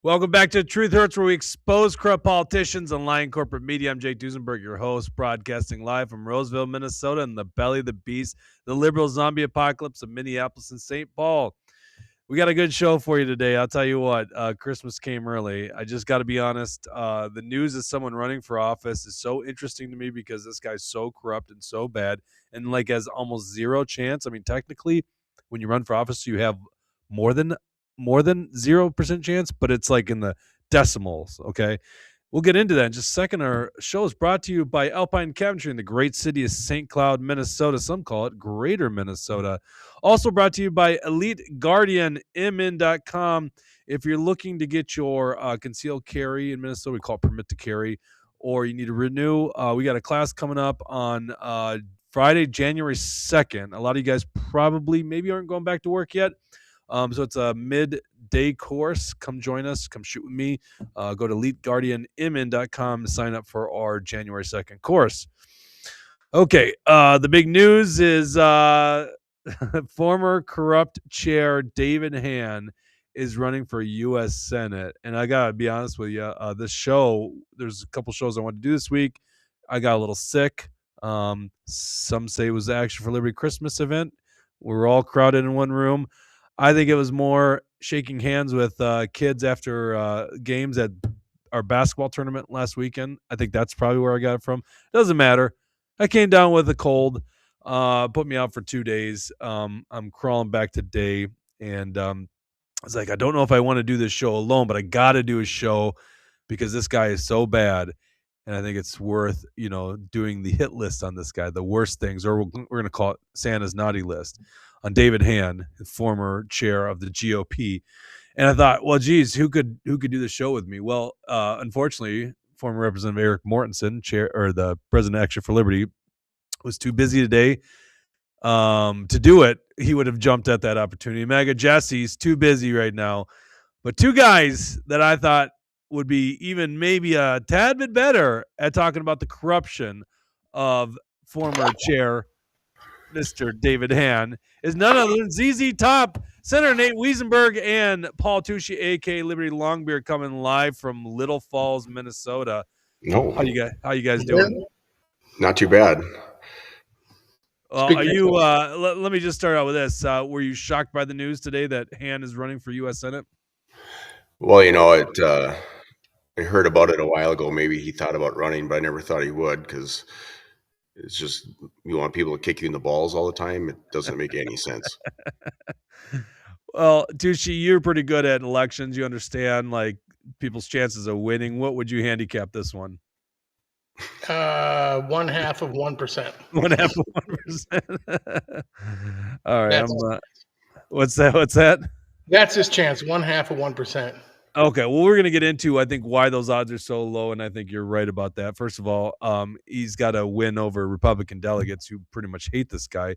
Welcome back to Truth Hurts, where we expose corrupt politicians and lying corporate media. I'm Jake Duesenberg, your host, broadcasting live from Roseville, Minnesota, in the belly of the beast, the liberal zombie apocalypse of Minneapolis and St. Paul. We got a good show for you today. I'll tell you what, Christmas came early. I just got to be honest. The news of someone running for office is so interesting to me because this guy's so corrupt and so bad and like has almost zero chance. I mean, technically, when you run for office, you have more than 0% chance, but it's like in the decimals. Okay. We'll get into that in just a second. Our show is brought to you by Alpine Cabinetry in the great city of St. Cloud, Minnesota. Some call it Greater Minnesota. Also brought to you by Elite Guardian, MN.com. If you're looking to get your concealed carry in Minnesota, we call it permit to carry, or you need to renew, we got a class coming up on Friday, January 2nd. A lot of you guys probably maybe aren't going back to work yet. So it's a midday course. Come join us. Come shoot with me. Go to EliteGuardianMN.com to sign up for our January 2nd course. Okay. The big news is former corrupt chair David Hann is running for U.S. Senate. And I got to be honest with you, this show, there's a couple shows I want to do this week. I got a little sick. Some say it was the Action for Liberty Christmas event. We were all crowded in one room. I think it was more shaking hands with kids after games at our basketball tournament last weekend. I think that's probably where I got it from. Doesn't matter. I came down with a cold, put me out for 2 days. I'm crawling back today, and I was like, I don't know if I want to do this show alone, but I got to do a show because this guy is so bad. And I think it's worth, doing the hit list on this guy, the worst things, or we're going to call it Santa's naughty list, on David Hann, former chair of the GOP. And I thought, well, geez, who could do the show with me? Well, unfortunately, former Representative Eric Mortensen, chair or the president of Action for Liberty, was too busy today to do it. He would have jumped at that opportunity. MAGA Jesse's too busy right now. But two guys that I thought would be even maybe a tad bit better at talking about the corruption of former chair Mr. David Hann is none other than ZZ Top, Senator Nate Wiesenberg, and Paul Tushy, a.k.a. Liberty Longbeard, coming live from Little Falls, Minnesota. No. How you guys doing? Not too bad. Well, are you? Let me just start out with this. Were you shocked by the news today that Hann is running for U.S. Senate? Well, I heard about it a while ago. Maybe he thought about running, but I never thought he would because it's just you want people to kick you in the balls all the time. It doesn't make any sense. Well, Tushy, you're pretty good at elections. You understand like people's chances of winning. What would you handicap this one? 1/2 of 1%. 1/2 of 1%. All right. What's that? That's his chance. 1/2 of 1%. Okay, well, we're going to get into, I think, why those odds are so low, and I think you're right about that. First of all, he's got to win over Republican delegates who pretty much hate this guy.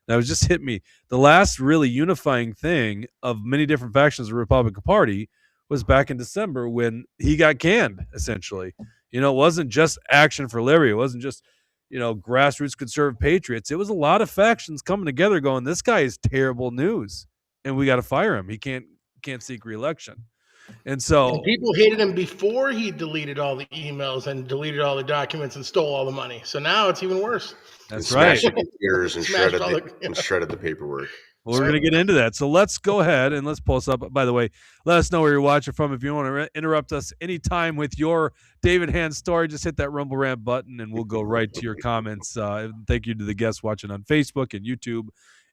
Now, it just hit me. The last really unifying thing of many different factions of the Republican Party was back in December when he got canned, essentially. It wasn't just Action for Liberty. It wasn't just, grassroots conservative patriots. It was a lot of factions coming together going, this guy is terrible news, and we got to fire him. He can't seek re-election. And people hated him before he deleted all the emails and deleted all the documents and stole all the money. So now it's even worse. That's right. And shredded the paperwork. Well, we're going to get into that. So let's go ahead and let's post up. By the way, let us know where you're watching from. If you want to interrupt us anytime with your David Hann story, just hit that Rumble Rant button and we'll go right to your comments. Thank you to the guests watching on Facebook and YouTube.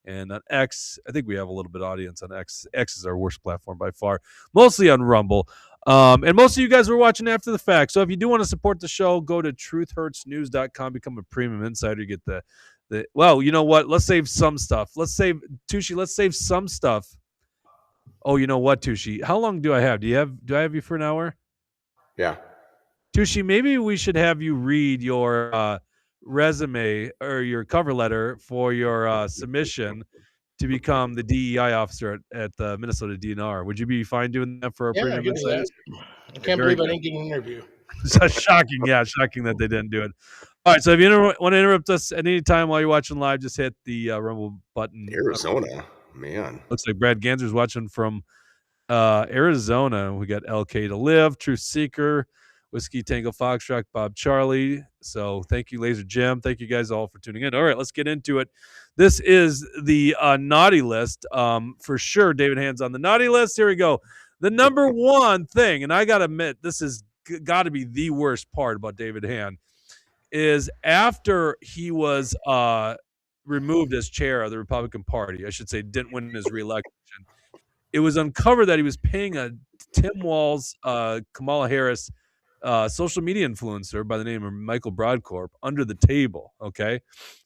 And on X, I think we have a little bit of audience on X. X is our worst platform by far, mostly on Rumble. And most of you guys were watching after the fact. So if you do want to support the show, go to truthhurtsnews.com, become a premium insider, get well, you know what? Let's save some stuff. Let's save some stuff. Oh, you know what, Tushy? How long do I have? Do I have you for an hour? Yeah. Tushy, maybe we should have you read your resume or your cover letter for your submission to become the DEI officer at the Minnesota DNR. Would you be fine doing that for a premium insider? I can't believe I didn't get an interview. Shocking. Yeah, shocking that they didn't do it. All right, so if you want to interrupt us at any time while you're watching live, just hit the Rumble button. Arizona, man. Looks like Brad Ganser's watching from Arizona, we got LK to Live, Truth Seeker, Whiskey Tango Foxtrot, Bob Charlie. So thank you, Laser Jim. Thank you guys all for tuning in. All right, let's get into it. This is the naughty list. For sure, David Hand's on the naughty list. Here we go. The number one thing, and I got to admit, this has got to be the worst part about David Hand, is after he was removed as chair of the Republican Party, I should say, didn't win his reelection, it was uncovered that he was paying a Tim Walz, Kamala Harris social media influencer by the name of Michael Broadcorp under the table. Okay.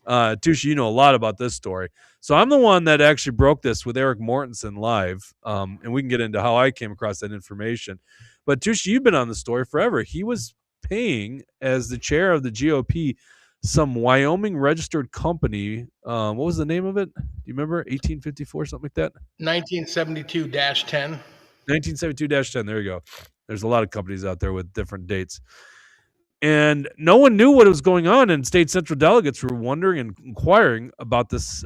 Tushy, you know a lot about this story. So I'm the one that actually broke this with Eric Mortensen live. And we can get into how I came across that information. But Tushy, you've been on the story forever. He was paying, as the chair of the GOP, some Wyoming registered company. What was the name of it? Do you remember? 1854, something like that? 1972-10. 1972-10. There you go. There's a lot of companies out there with different dates. And no one knew what was going on, and state central delegates were wondering and inquiring about this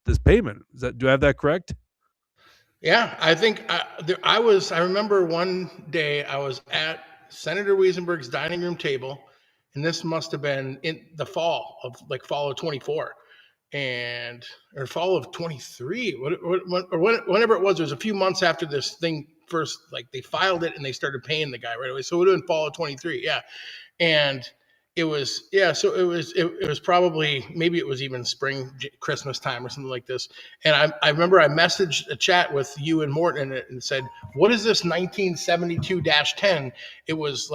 this payment. Do I have that correct? Yeah, I think I remember one day I was at Senator Wiesenberg's dining room table, and this must have been in the fall of 24 or fall of 23, whenever it was. There was a few months after this thing first, they filed it and they started paying the guy right away. So it would have been fall of 23. Yeah. And it was, so it was probably, maybe it was even spring, Christmas time or something like this. And I remember I messaged a chat with you and Morton and said, what is this 1972-10? It was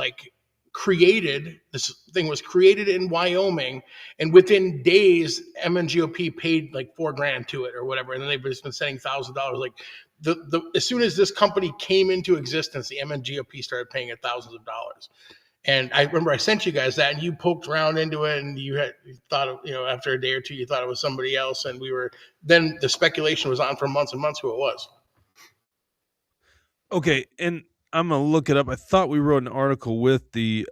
this thing was created in Wyoming, and within days MNGOP paid $4,000 to it or whatever, and then they've just been sending $1,000. As soon as this company came into existence, the MNGOP started paying it thousands of dollars. And I remember I sent you guys that, and you poked around into it, and you thought, after a day or two, you thought it was somebody else, and then the speculation was on for months and months who it was. Okay, and I'm gonna look it up. I thought we wrote an article with the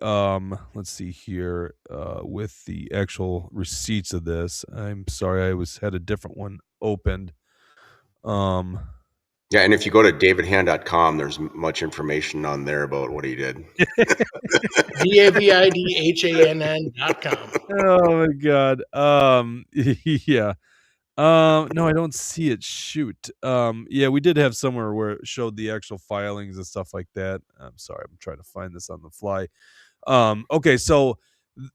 let's see here, with the actual receipts of this. I'm sorry, I had a different one opened. Yeah, and if you go to davidhand.com, there's much information on there about what he did. DAVIDHANN.com. Oh my God. Yeah. No, I don't see it. Shoot. Yeah, we did have somewhere where it showed the actual filings and stuff like that. I'm sorry, I'm trying to find this on the fly. Okay, so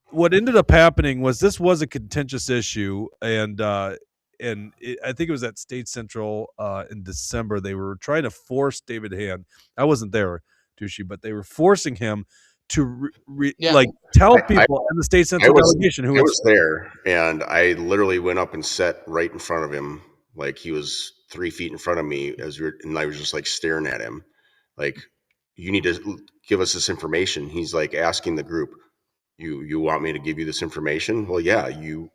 what ended up happening was this was a contentious issue, and I think it was at State Central in December. They were trying to force David Hand. I wasn't there, Tushy, but they were forcing him to tell people in the State Central delegation who was there, and I literally went up and sat right in front of him, he was 3 feet in front of me, and I was just staring at him, you need to give us this information. He's asking the group, you want me to give you this information? Well, yeah, you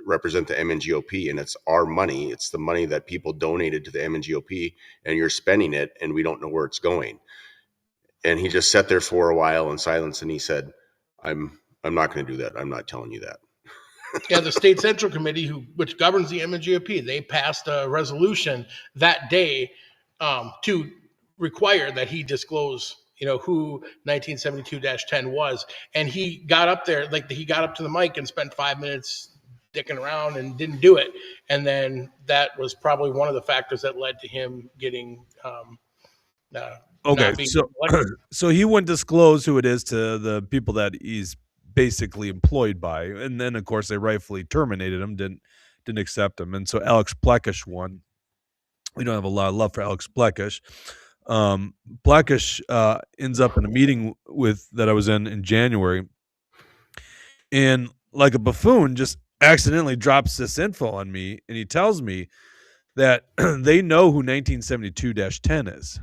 represent the MNGOP, and it's our money. It's the money that people donated to the MNGOP, and you're spending it, and we don't know where it's going. And he just sat there for a while in silence, and he said, I'm not going to do that. I'm not telling you that. Yeah, the State Central Committee, which governs the MNGOP, they passed a resolution that day to require that he disclose, who 1972-10 was. And he got up there, he got up to the mic and spent 5 minutes dicking around and didn't do it. And then that was probably one of the factors that led to him getting okay, so he wouldn't disclose who it is to the people that he's basically employed by, and then of course they rightfully terminated him, didn't accept him, and so Alex Plekish won. We don't have a lot of love for Alex Plekish. Plekish ends up in a meeting that I was in January, and like a buffoon, just accidentally drops this info on me, and he tells me that they know who 1972-10 is.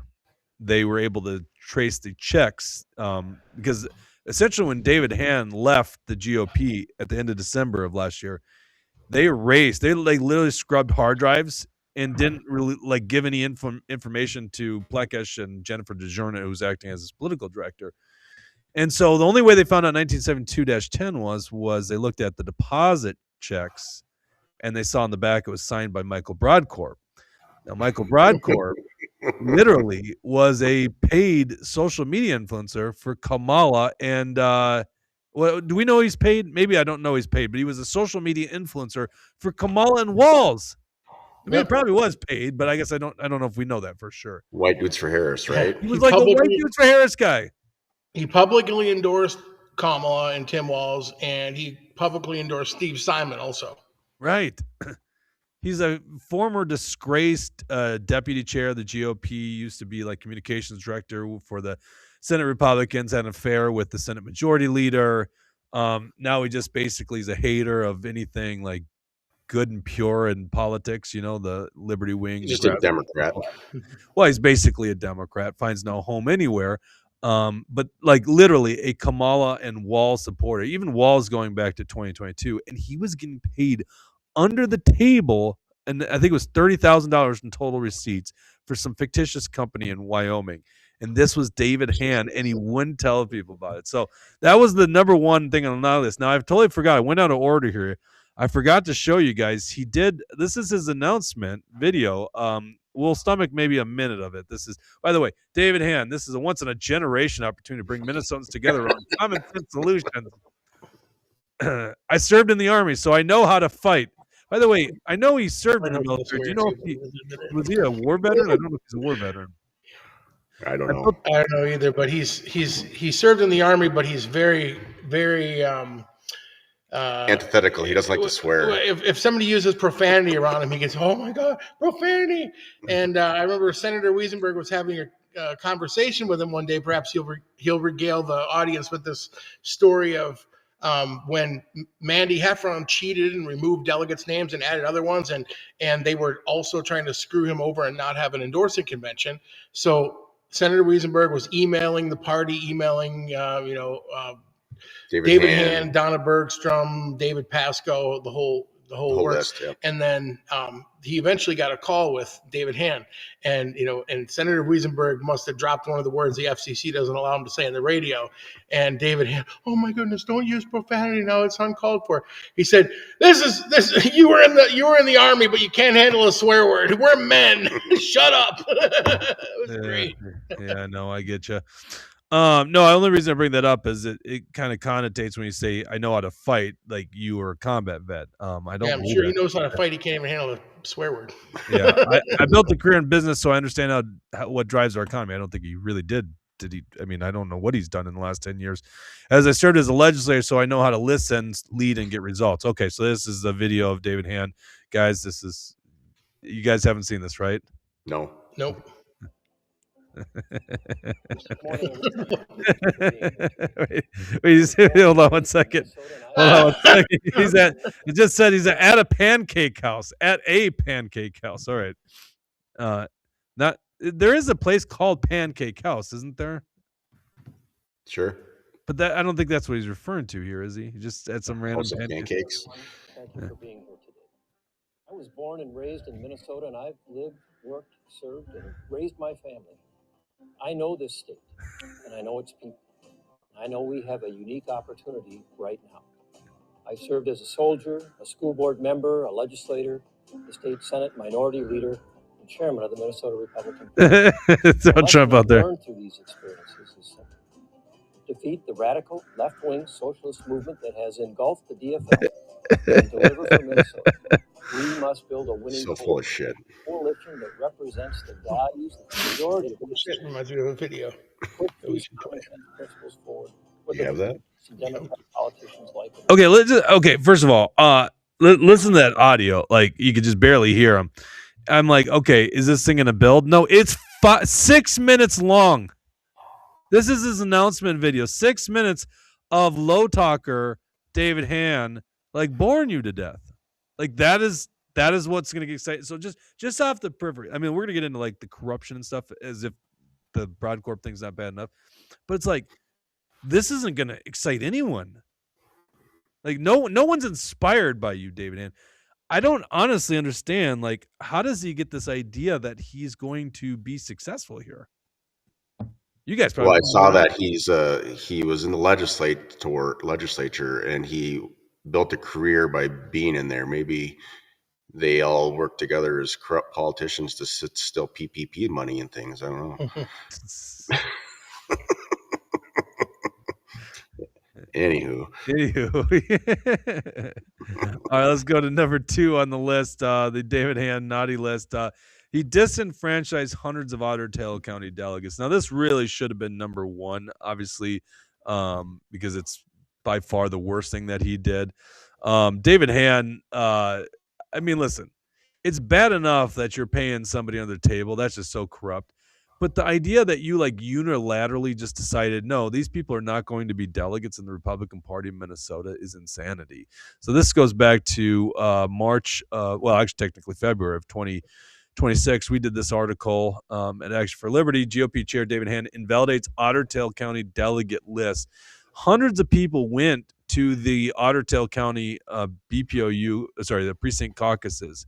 They were able to trace the checks because essentially when David Hann left the GOP at the end of December of last year, they literally scrubbed hard drives and didn't really give any information to Plekish and Jennifer DeJourna, who was acting as his political director. And so the only way they found out 1972-10 was they looked at the deposit checks, and they saw on the back it was signed by Michael Broadcorp. Now, Michael Broadcorp literally was a paid social media influencer for Kamala. And well, do we know he's paid? Maybe I don't know he's paid, but he was a social media influencer for Kamala and Walls. I mean, it probably was paid, but I guess I don't know if we know that for sure. White dudes for Harris, right? He was like a white dudes for Harris guy. He publicly endorsed Kamala and Tim Walz, and he publicly endorsed Steve Simon also. Right. He's a former disgraced deputy chair of the GOP, used to be like communications director for the Senate Republicans, had an affair with the Senate Majority Leader. Now he just basically is a hater of anything like good and pure in politics, the Liberty Wing. He's just a Democrat. Well, he's basically a Democrat, finds no home anywhere. But like literally a Kamala and Wall supporter, even Wall's going back to 2022, and he was getting paid under the table, and I think it was $30,000 in total receipts for some fictitious company in Wyoming. And this was David Hann, and he wouldn't tell people about it. So that was the number one thing on the list. Now, I've totally forgot. I went out of order here. I forgot to show you guys. He did. This is his announcement video. We'll stomach maybe a minute of it. This is, by the way, David Hann. This is a once-in-a-generation opportunity to bring Minnesotans together around common sense solutions. I served in the Army, so I know how to fight. By the way, I know he served in the military. Do you know if was he a war veteran? I don't know if he's a war veteran. I don't know. I don't know either, but he served in the Army, but he's very, very antithetical. He doesn't like to swear. If somebody uses profanity around him, he gets, "Oh my God, profanity!" And I remember Senator Wiesenberg was having a conversation with him one day. Perhaps he'll regale the audience with this story of when Mandy Heffron cheated and removed delegates' names and added other ones, and they were also trying to screw him over and not have an endorsing convention. So Senator Wiesenberg was emailing the party, David Hann, Donna Bergstrom, David Pascoe, the whole works. List, yeah. And then he eventually got a call with David Hann, and Senator Wiesenberg must have dropped one of the words the FCC doesn't allow him to say on the radio. And David Hann, "Oh my goodness, don't use profanity now. It's uncalled for." He said, "This you were in the Army, but you can't handle a swear word. We're men. Shut up." It was great. Yeah, no, I get you. No, the only reason I bring that up is it kind of connotates when you say I know how to fight, like you were a combat vet. I don't. Yeah, I'm sure he knows how to fight. He can't even handle a swear word. Yeah, I built a career in business, so I understand what drives our economy. I don't think he really did. Did he? I mean, I don't know what he's done in the last 10 years. As I served as a legislator, so I know how to listen, lead, and get results. Okay, so this is a video of David Hann, guys. You guys haven't seen this, right? No. Nope. wait, hold on one second. It just said he's at a pancake house. At a pancake house. All right. There is a place called Pancake House, isn't there? Sure. But I don't think that's what he's referring to here, is he? He just had some random pancakes. Thank you for being here today. I was born and raised in Minnesota, and I've lived, worked, served, and raised my family. I know this state, and I know its people. I know we have a unique opportunity right now. I served as a soldier, a school board member, a legislator, the state Senate minority leader, and chairman of the Minnesota Republican Party. Throw Trump out there. Learned through these experiences is simple. Defeat the radical left-wing socialist movement that has engulfed the DFL and deliver for Minnesota. We must build a winning full of shit. coalition that represents the values of the majority of the Shit reminds me of a video. Put these principles forward. You have that? Democratic politicians like it. Okay, first of all, listen to that audio. Like, you could just barely hear him. I'm like, okay, is this thing gonna build? No, it's 6 minutes long. This is his announcement video. 6 minutes of low talker David Hann, like, boring you to death. Like, that is what's going to get exciting. So just off the periphery, I mean, we're going to get into like the corruption and stuff as if the Broadcorp thing's not bad enough, but it's like, this isn't going to excite anyone. Like, no one's inspired by you, David Hann. I don't honestly understand, like, how does he get this idea that he's going to be successful here? You guys probably. Well, I saw that he was in the legislature and he built a career by being in there. Maybe they all work together as corrupt politicians to steal PPP money and things. I don't know. Anywho. All right, let's go to number 2 on the list, the David Hann naughty list. He disenfranchised hundreds of Ottertail County delegates. Now, this really should have been number 1, obviously, because it's by far the worst thing that he did. David Hann, I mean, listen, it's bad enough that you're paying somebody under the table. That's just so corrupt. But the idea that you like unilaterally just decided, no, these people are not going to be delegates in the Republican Party of Minnesota is insanity. So this goes back to March, actually technically February of 2026. We did this article at Action for Liberty. GOP Chair David Hann invalidates Ottertail County delegate list. Hundreds of people went to the Ottertail County the precinct caucuses.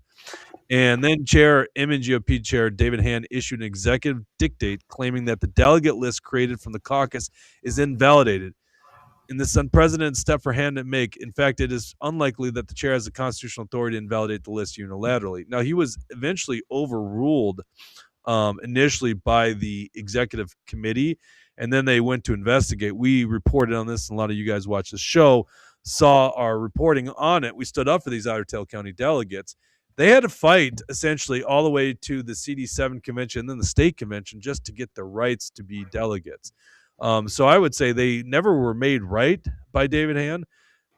And then MNGOP Chair David Hann issued an executive dictate claiming that the delegate list created from the caucus is invalidated. In this unprecedented step for Hann to make, in fact, it is unlikely that the chair has the constitutional authority to invalidate the list unilaterally. Now, he was eventually overruled initially by the executive committee, and then they went to investigate. We reported on this, and a lot of you guys watched the show, saw our reporting on it. We stood up for these Ottertail County delegates. They had to fight essentially all the way to the CD7 convention and then the state convention just to get the rights to be delegates. So I would say they never were made right by David Hann.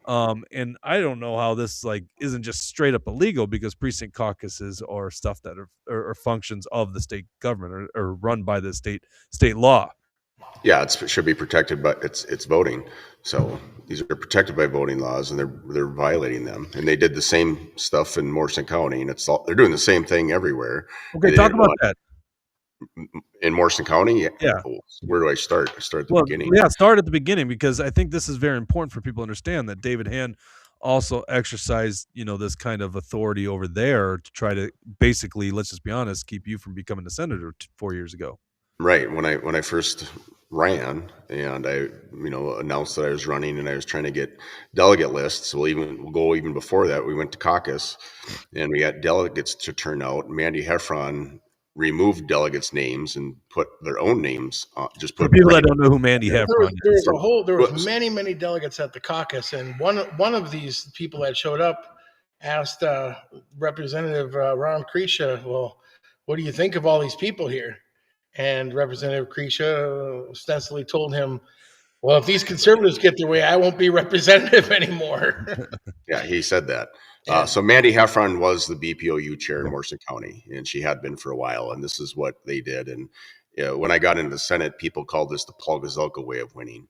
And I don't know how this isn't just straight up illegal, because precinct caucuses are stuff that are functions of the state government or run by the state law. Yeah, it should be protected, but it's voting. So these are protected by voting laws, and they're violating them. And they did the same stuff in Morrison County, and they're doing the same thing everywhere. Okay, talk about that. In Morrison County? Yeah. Where do I start? I start at the beginning. Yeah, start at the beginning, because I think this is very important for people to understand that David Hann also exercised, this kind of authority over there to try to basically, let's just be honest, keep you from becoming a senator 4 years ago. Right. When I first ran and I, announced that I was running and I was trying to get delegate lists. We'll go even before that. We went to caucus and we got delegates to turn out. Mandy Heffron removed delegates' names and put their own names on. Just put for people that don't know who Mandy Heffron is. There was many delegates at the caucus, and one of these people that showed up asked Representative Ron Krisha, well, what do you think of all these people here? And Representative Krisha ostensibly told him, well, if these conservatives get their way, I won't be representative anymore. Yeah, he said that. So Mandy Heffron was the BPOU chair in Morrison County, and she had been for a while, and this is what they did. And when I got into the Senate, people called this the Paul Gazelka way of winning,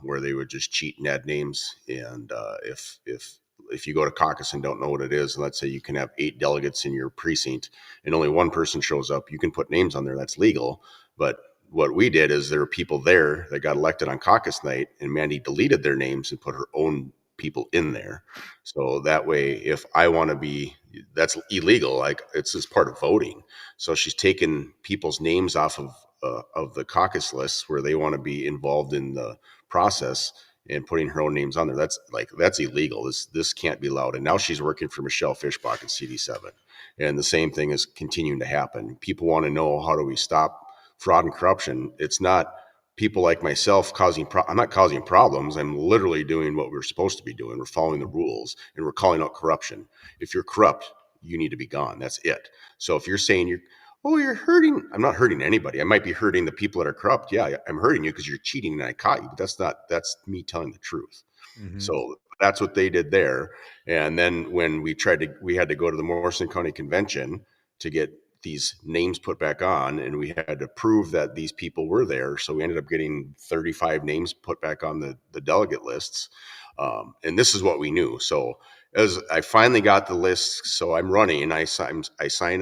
where they would just cheat and add names. And if you go to caucus and don't know what it is, and let's say you can have 8 delegates in your precinct and only one person shows up, you can put names on there. That's legal. But what we did is there were people there that got elected on caucus night, and Mandy deleted their names and put her own people in there. So that way, if I want to be, that's illegal. It's just part of voting. So she's taken people's names off of the caucus lists where they want to be involved in the process and putting her own names on there. That's illegal. This can't be allowed. And now she's working for Michelle Fischbach in CD7. And the same thing is continuing to happen. People want to know, how do we stop fraud and corruption? It's not people like myself I'm not causing problems. I'm literally doing what we're supposed to be doing. We're following the rules, and we're calling out corruption. If you're corrupt, you need to be gone. That's it. So if you're saying you're hurting, I'm not hurting anybody. I might be hurting the people that are corrupt. Yeah, I'm hurting you because you're cheating and I caught you, but that's me telling the truth. Mm-hmm. So that's what they did there. And then when we had to go to the Morrison County Convention to get these names put back on, and we had to prove that these people were there. So we ended up getting 35 names put back on the delegate lists. And this is what we knew. So as I finally got the list, so I'm running, and I sign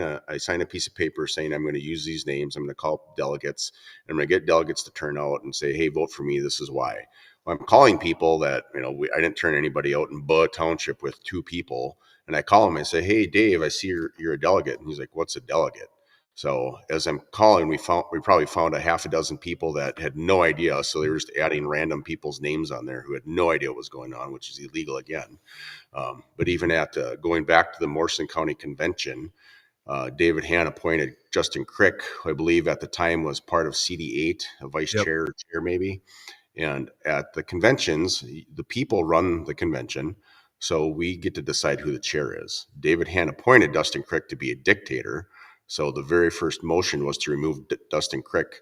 a piece of paper saying I'm going to use these names. I'm going to call up delegates, and I'm going to get delegates to turn out and say, hey, vote for me. This is why. Well, I'm calling people that, I didn't turn anybody out in Buh Township with 2 people. And I call him and say, hey, Dave, I see you're a delegate. And he's like, what's a delegate? So as I'm calling, we probably found a half a dozen people that had no idea. So they were just adding random people's names on there who had no idea what was going on, which is illegal again. But even at going back to the Morrison County Convention, David Hann appointed Justin Crick, who I believe at the time was part of CD8, a vice chair or chair maybe. And at the conventions, the people run the convention. So we get to decide who the chair is. David Hann appointed Dustin Crick to be a dictator. So the very first motion was to remove Dustin Crick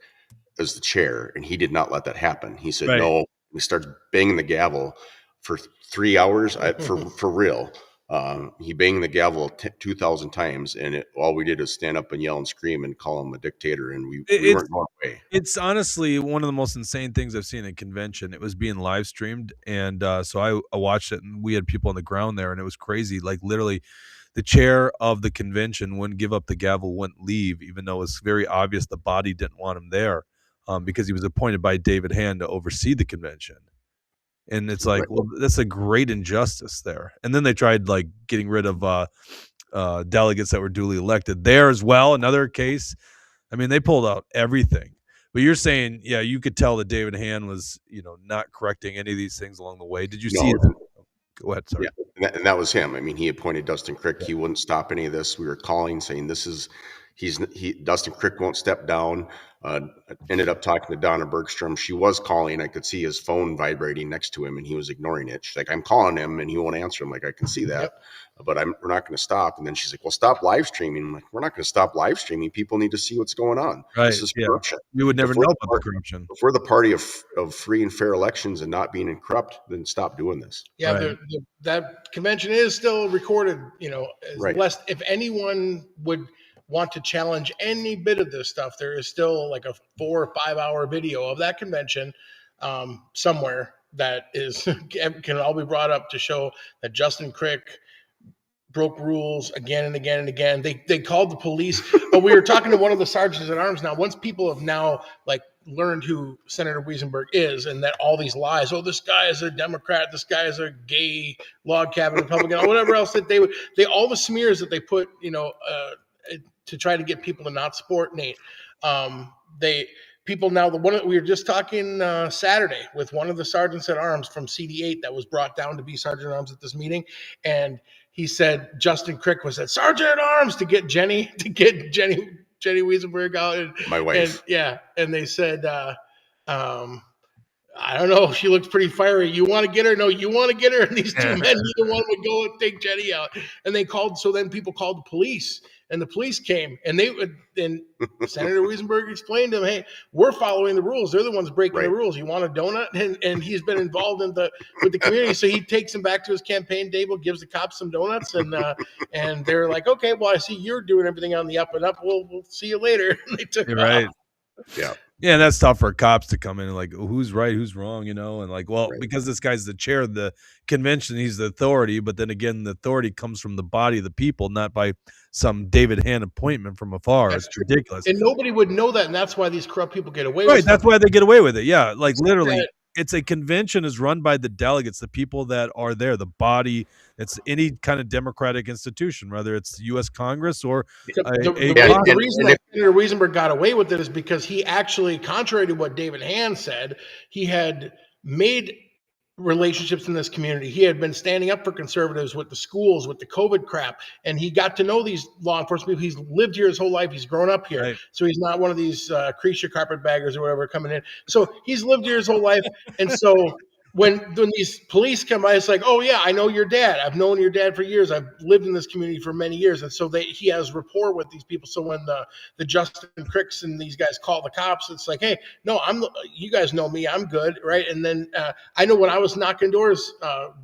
as the chair, and he did not let that happen. He said no. He starts banging the gavel for 3 hours for real. He banged the gavel 2,000 times, and all we did is stand up and yell and scream and call him a dictator, and we weren't going away. It's honestly one of the most insane things I've seen at a convention. It was being live streamed, and so I watched it, and we had people on the ground there, and it was crazy. Like literally, the chair of the convention wouldn't give up the gavel, wouldn't leave, even though it was very obvious the body didn't want him there, because he was appointed by David Hann to oversee the convention. And it's like, well, that's a great injustice there. And then they tried like getting rid of delegates that were duly elected there as well. Another case. I mean, they pulled out everything. But you're saying, yeah, you could tell that David Hann was, not correcting any of these things along the way. Did you see it? Go ahead, sorry. Yeah, and that was him. I mean, he appointed Dustin Crick. He wouldn't stop any of this. We were calling saying Dustin Crick won't step down. Ended up talking to Donna Bergstrom. She was calling. I could see his phone vibrating next to him, and he was ignoring it. She's like, I'm calling him, and he won't answer. I'm like, I can see that, but we're not going to stop. And then she's like, well, stop live streaming. I'm like, we're not going to stop live streaming. People need to see what's going on. Right. This is corruption. You would never know about the corruption. If we're the party of free and fair elections and not being corrupt, then stop doing this. Yeah, right. That convention is still recorded, lest if anyone would want to challenge any bit of this stuff, there is still like a 4 or 5 hour video of that convention somewhere that can all be brought up to show that Justin Crick broke rules again and again and again. They called the police, but we were talking to one of the sergeants at arms. Now, once people have now like learned who Senator Wiesenberg is and that all these lies, this guy is a Democrat, this guy is a gay log cabin Republican, or whatever else that all the smears that they put, to try to get people to not support Nate. People now, we were just talking Saturday with one of the sergeants at arms from CD8 that was brought down to be sergeant at arms at this meeting. And he said Justin Crick was at sergeant at arms to get Jenny Wiesenberg out. And, my wife. And they said, I don't know. She looks pretty fiery. You want to get her? No, you want to get her. And these two men, neither one would go and take Jenny out. And they called. So then people called the police, and the police came, and Senator Wiesenberg explained to them, "Hey, we're following the rules. They're the ones breaking the rules. You want a donut?" And he's been involved with the community, so he takes them back to his campaign table, gives the cops some donuts, and they're like, "Okay, well, I see you're doing everything on the up and up. We'll see you later." And they took off. Yeah. Yeah, that's tough for cops to come in and like, who's right, who's wrong, and like, well, because this guy's the chair of the convention, he's the authority, but then again, the authority comes from the body of the people, not by some David Hann appointment from afar. It's ridiculous. And nobody would know that, and that's why these corrupt people get away with it. Right, that's why they get away with it. Yeah, like literally, it's a convention is run by the delegates, the people that are there, the body. It's any kind of democratic institution, whether it's the U.S. Congress or the reason that Senator Wiesenberg got away with it is because he actually, contrary to what David Hann said, he had made relationships in this community. He had been standing up for conservatives with the schools, with the COVID crap, and he got to know these law enforcement people. He's lived here his whole life. He's grown up here. Right. So he's not one of these creature carpetbaggers or whatever coming in. So he's lived here his whole life. And so when these police come by, it's like, oh yeah, I know your dad. I've known your dad for years. I've lived in this community for many years. And so he has rapport with these people. So when the Justin Cricks and these guys call the cops, it's like, hey, no, you guys know me. I'm good. Right. And then I know when I was knocking doors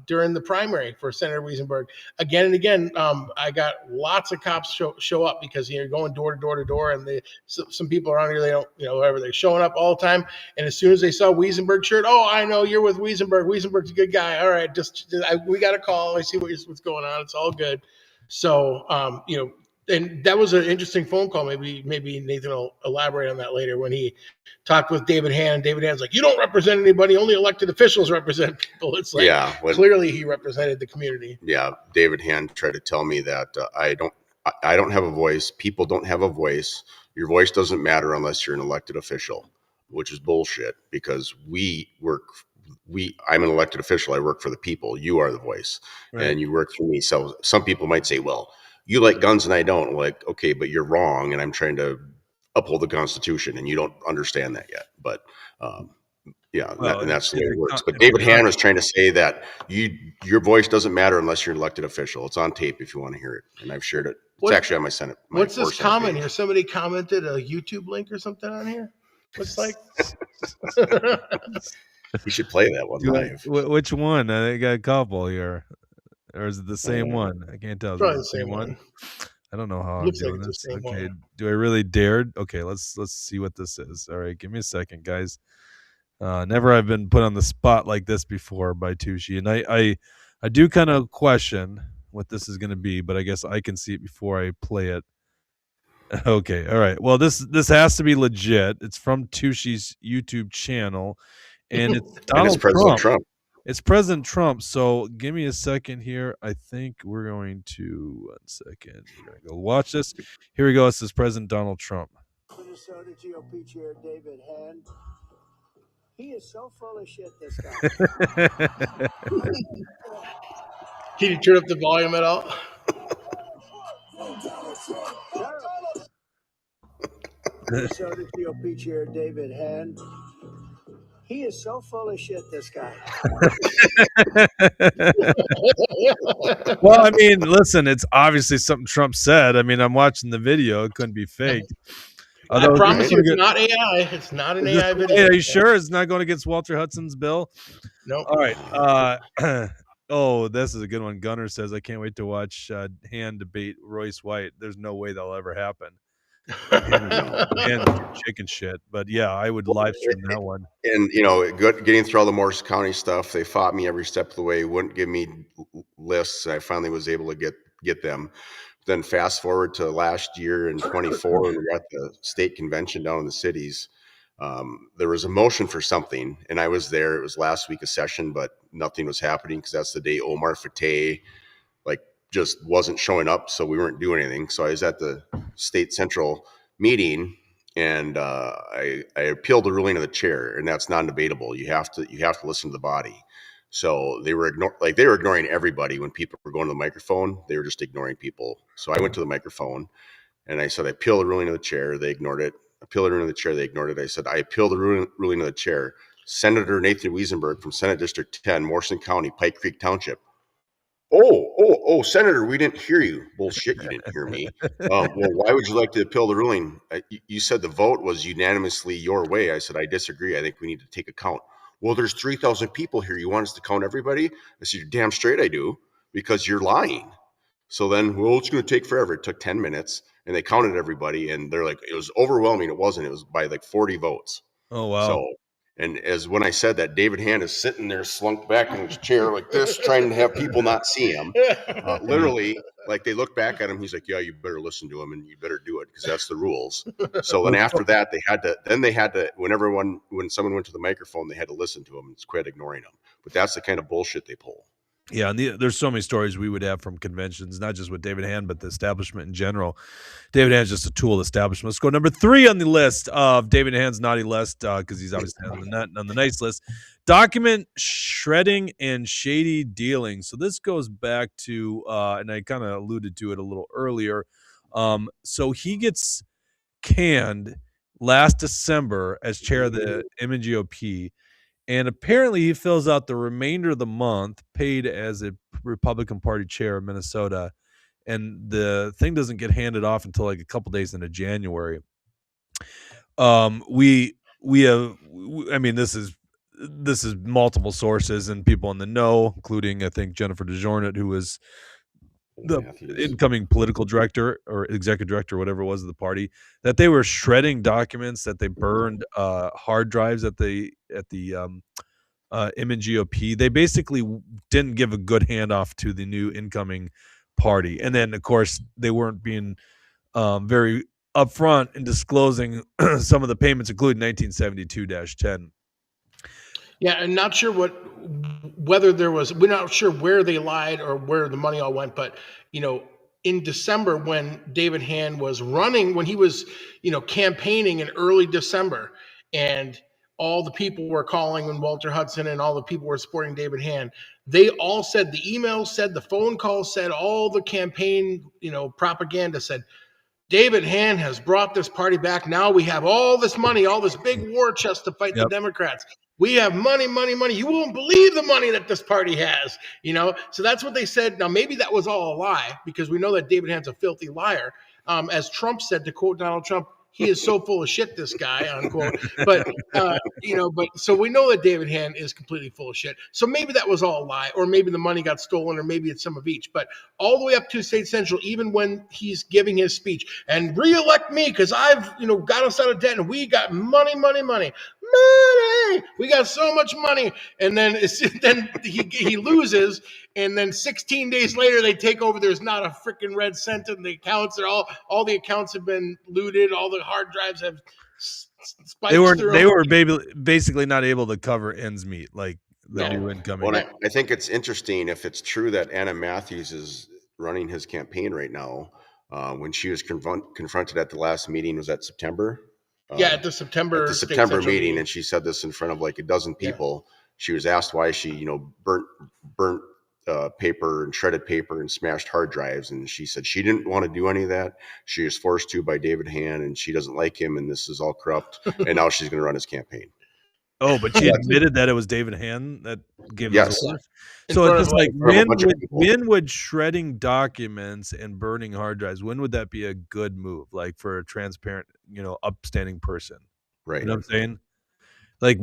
during the primary for Senator Wiesenberg, again and again, I got lots of cops show up because you're going door to door to door. And some people around here, they don't, whatever, they're showing up all the time. And as soon as they saw Wiesenberg shirt, oh, I know you're with Wiesenberg. Wiesenberg's a good guy. All right, we got a call. I see what's going on. It's all good. So, and that was an interesting phone call. Maybe Nathan will elaborate on that later when he talked with David Hann. And David Hann's like, you don't represent anybody. Only elected officials represent people. It's like, clearly he represented the community. Yeah, David Hann tried to tell me that I don't I don't have a voice. People don't have a voice. Your voice doesn't matter unless you're an elected official, which is bullshit because I'm an elected official. I work for the people. You are the voice and you work for me. So some people might say, well, you like guns and I don't. Like, okay, but you're wrong. And I'm trying to uphold the Constitution and you don't understand that yet. But, yeah, Well, and that's the way it works. But if David the Hann was trying to say that your voice doesn't matter unless you're an elected official. It's on tape if you want to hear it, and I've shared it. It's actually on my Senate. What's this comment here? Somebody commented a YouTube link or something on here. Looks like we should play that one live. Which one? I got a couple here, or is it the same one? I can't tell. Probably the same one. I don't know how Looks I'm like doing it's this. the same Okay, one. do I really dare? Okay, let's see what this is. All right, give me a second, guys. Never I've been put on the spot like this before by Tushy, and I do kind of question what this is going to be, but I guess I can see it before I play it. Okay, all right. Well, this has to be legit. It's from Tushy's YouTube channel, and it's Donald and it's President Trump. It's President Trump. So give me a second here. I think we're going to 1 second. We're gonna go watch this. Here we go. This is President Donald Trump. Minnesota GOP Chair David Hann. He is so full of shit, this guy. Can you turn up the volume at all? Minnesota GOP Chair David Hann. He is so full of shit, this guy. Well, I mean, listen, it's obviously something Trump said. I mean, I'm watching the video. It couldn't be faked. I promise you it's not AI. It's not an AI video. Are you sure it's not going against Walter Hudson's bill? No. All right. Oh, this is a good one. Gunner says, I can't wait to watch Hann debate Royce White. There's no way that'll ever happen. And chicken shit. But yeah, I would live stream that one. And, getting through all the Morris County stuff, they fought me every step of the way, wouldn't give me lists. I finally was able to get them. Then fast forward to last year in 24, when we were at the state convention down in the cities. There was a motion for something, and I was there. It was last week of session, but nothing was happening because that's the day Omar Fateh just wasn't showing up, so we weren't doing anything. So I was at the state central meeting, and I appealed the ruling of the chair, and that's non-debatable. You have to listen to the body. So they were ignoring everybody when people were going to the microphone. They were just ignoring people. So I went to the microphone, and I said, I appeal the ruling of the chair. They ignored it. Appeal the ruling of the chair. They ignored it. I said, I appeal the ruling of the chair. Senator Nathan Wiesenberg from Senate District 10, Morrison County, Pike Creek Township. Oh, Senator, we didn't hear you. Bullshit, you didn't hear me. Well, why would you like to appeal the ruling? You said the vote was unanimously your way. I said, I disagree. I think we need to take a count. Well, there's 3,000 people here. You want us to count everybody? I said, you're damn straight I do, because you're lying. So then, it's going to take forever. It took 10 minutes, and they counted everybody, and they're like, it was overwhelming. It wasn't. It was by 40 votes. Oh, wow. So, and as when I said that, David Hann is sitting there slunk back in his chair like this, trying to have people not see him. Literally, they look back at him. He's like, yeah, you better listen to him and you better do it because that's the rules. So then after that, they had to, when someone went to the microphone, they had to listen to him and quit ignoring him. But that's the kind of bullshit they pull. Yeah, and there's so many stories we would have from conventions, not just with David Hann, but the establishment in general. David Hann's just a tool of the establishment. Let's go number 3 on the list of David Hann's naughty list, because he's obviously on the nice list. Document shredding and shady dealing. So this goes back to, and I kind of alluded to it a little earlier. So he gets canned last December as chair of the MNGOP. And apparently he fills out the remainder of the month paid as a Republican Party chair of Minnesota. And the thing doesn't get handed off until a couple days into January. We have, I mean, this is multiple sources and people in the know, including, I think, Jennifer DeJornett, who was the incoming political director or executive director, whatever it was of the party, that they were shredding documents, that they burned hard drives at the MNGOP. They basically didn't give a good handoff to the new incoming party. And then, of course, they weren't being very upfront in disclosing some of the payments, including 1972-10. Yeah, and not sure we're not sure where they lied or where the money all went, but in December when David Hann was running, when he was, campaigning in early December, and all the people were calling, and Walter Hudson and all the people were supporting David Hann, they all said, the email said, the phone call said, all the campaign, propaganda said, David Hann has brought this party back. Now we have all this money, all this big war chest to fight the Democrats. We have money, money, money. You won't believe the money that this party has, So that's what they said. Now, maybe that was all a lie, because we know that David Hann's a filthy liar. As Trump said, to quote Donald Trump, he is so full of shit, this guy, unquote. But, so we know that David Hann is completely full of shit. So maybe that was all a lie, or maybe the money got stolen, or maybe it's some of each. But all the way up to State Central, even when he's giving his speech, and reelect me because I've, got us out of debt, and we got money, money, money. Money, we got so much money, and then he loses, and then 16 days later they take over. There's not a freaking red cent in the accounts. They're all the accounts have been looted. All the hard drives have spiked. They were basically not able to cover ends meet, like the new incoming. Well, I think it's interesting if it's true that Anna Matthews is running his campaign right now. When she was confronted at the last meeting, was that September? At the September meeting, and she said this in front of like a dozen people. Yeah. She was asked why she, burnt paper and shredded paper and smashed hard drives, and she said she didn't want to do any of that. She was forced to by David Hann, and she doesn't like him, and this is all corrupt. And now she's going to run his campaign. Oh, but she admitted that it was David Hann that gave us orders. So it's just like, when would shredding documents and burning hard drives, when would that be a good move? Like, for a transparent, upstanding person, right? You know what I'm saying? Like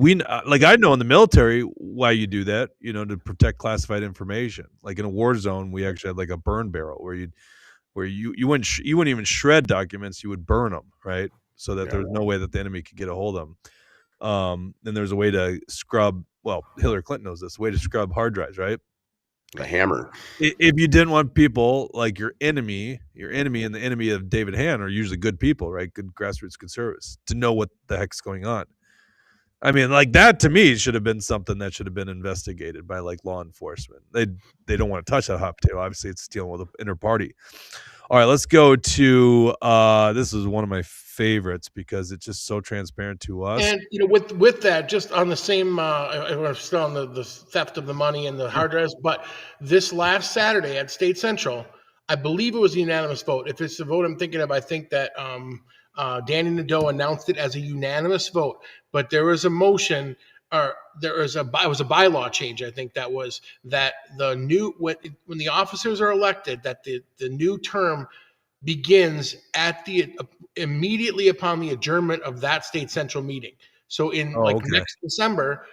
I know in the military why you do that, to protect classified information. Like in a war zone, we actually had like a burn barrel where you wouldn't even shred documents, you would burn them, right? So that there was no way that the enemy could get a hold of them. Then there's a way to scrub. Well, Hillary Clinton knows this way to scrub hard drives, right? The hammer. If you didn't want people like your enemy and the enemy of David Hann are usually good people, right? Good grassroots conservatives, to know what the heck's going on. I mean, like, that to me should have been something that should have been investigated by like law enforcement. They don't want to touch that hot potato. Obviously, it's dealing with the inner party. All right, let's go to this is one of my favorites because it's just so transparent to us. And with that, just on the same, we're still on the theft of the money and the hard drives, but this last Saturday at State Central, I believe it was a unanimous vote. If it's the vote I'm thinking of, I think that Danny Nadeau announced it as a unanimous vote. But there was a motion, or it was a bylaw change. I think that the new, when the officers are elected, that the new term begins immediately upon the adjournment of that State Central meeting. So next December,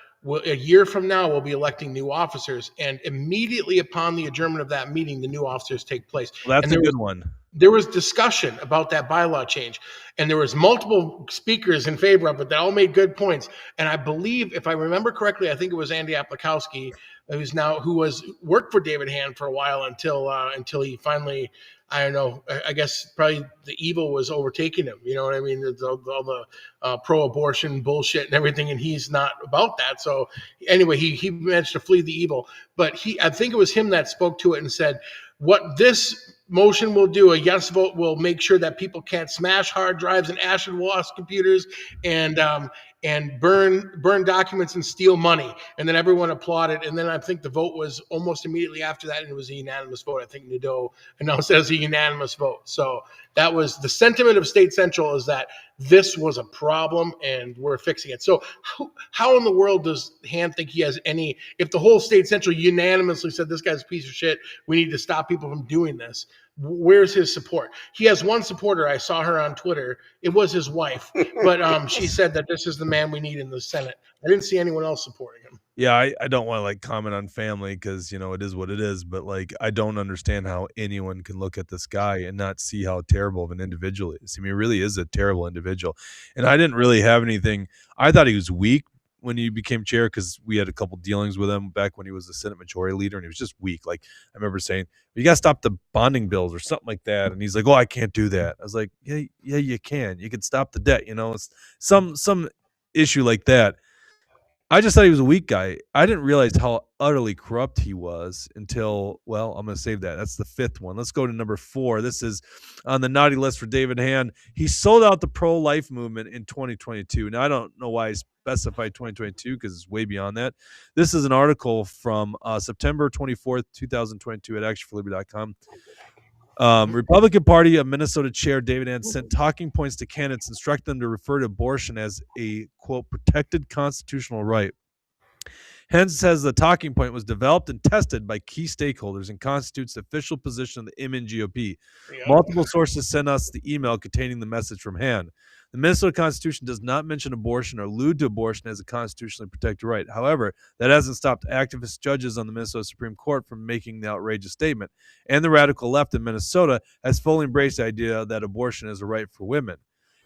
a year from now, we'll be electing new officers, and immediately upon the adjournment of that meeting, the new officers take place. Well, that's a good one. There was discussion about that bylaw change, and there was multiple speakers in favor of it that all made good points. And I believe, if I remember correctly, I think it was Andy Aplikowski, who worked for David Hann for a while until he finally, I don't know, I guess probably the evil was overtaking him. You know what I mean? All the pro-abortion bullshit and everything, and he's not about that. So anyway, he managed to flee the evil. But I think it was him that spoke to it and said, what this motion will do, a yes vote will make sure that people can't smash hard drives and acid wash computers and burn documents and steal money. And then everyone applauded. And then I think the vote was almost immediately after that, and it was a unanimous vote. I think Nadeau announced it as a unanimous vote. So that was the sentiment of State Central, is that this was a problem and we're fixing it. So how in the world does Hann think he has any, if the whole State Central unanimously said this guy's a piece of shit, we need to stop people from doing this? Where's his support? He has one supporter. I saw her on Twitter. It was his wife, but she said that this is the man we need in the Senate. I didn't see anyone else supporting him. Yeah, I don't want to like comment on family because it is what it is, but like I don't understand how anyone can look at this guy and not see how terrible of an individual he is. I mean, he really is a terrible individual. And I didn't really have anything. I thought he was weak when he became chair because we had a couple dealings with him back when he was the Senate Majority Leader, and he was just weak. Like I remember saying, you got to stop the bonding bills or something like that. And he's like, oh, I can't do that. I was like, yeah, you can. You can stop the debt. It's some issue like that. I just thought he was a weak guy. I didn't realize how utterly corrupt he was until, well, I'm going to save that. That's the fifth one. Let's go to number 4. This is on the naughty list for David Hann. He sold out the pro-life movement in 2022. Now, I don't know why he specified 2022 because it's way beyond that. This is an article from September 24th, 2022 at actionforliberty.com. Republican Party of Minnesota Chair David Hann sent talking points to candidates, instructing them to refer to abortion as a, quote, protected constitutional right. Hann says the talking point was developed and tested by key stakeholders and constitutes the official position of the MNGOP. Yep. Multiple sources sent us the email containing the message from Hann. The Minnesota Constitution does not mention abortion or allude to abortion as a constitutionally protected right. However, that hasn't stopped activist judges on the Minnesota Supreme Court from making the outrageous statement. And the radical left in Minnesota has fully embraced the idea that abortion is a right for women.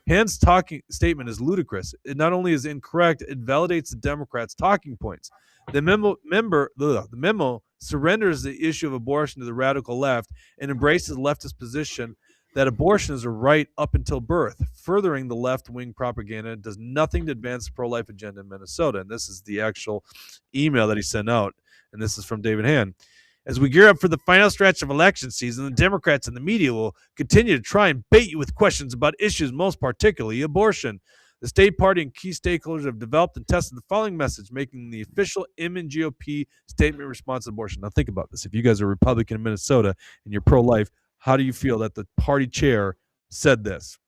Hann's talking statement is ludicrous. It not only is incorrect, it validates the Democrats' talking points. The memo surrenders the issue of abortion to the radical left and embraces the leftist position that abortion is a right up until birth, furthering the left-wing propaganda. Does nothing to advance the pro-life agenda in Minnesota. And this is the actual email that he sent out, and this is from David Hann. As we gear up for the final stretch of election season, the Democrats and the media will continue to try and bait you with questions about issues, most particularly abortion. The state party and key stakeholders have developed and tested the following message, making the official MNGOP statement in response to abortion. Now think about this. If you guys are Republican in Minnesota and you're pro-life, how do you feel that the party chair said this?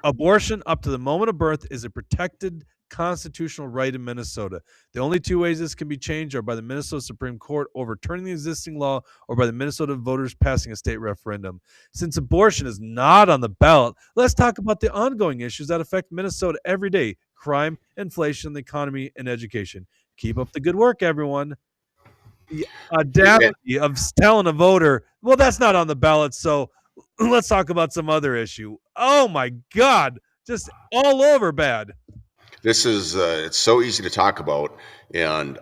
Abortion up to the moment of birth is a protected constitutional right in Minnesota. The only two ways this can be changed are by the Minnesota Supreme Court overturning the existing law or by the Minnesota voters passing a state referendum. Since abortion is not on the ballot, let's talk about the ongoing issues that affect Minnesota every day: crime, inflation, the economy, and education. Keep up the good work, everyone. The audacity of telling a voter, well, that's not on the ballot, so let's talk about some other issue. Oh my God, just all over bad. This is it's so easy to talk about, and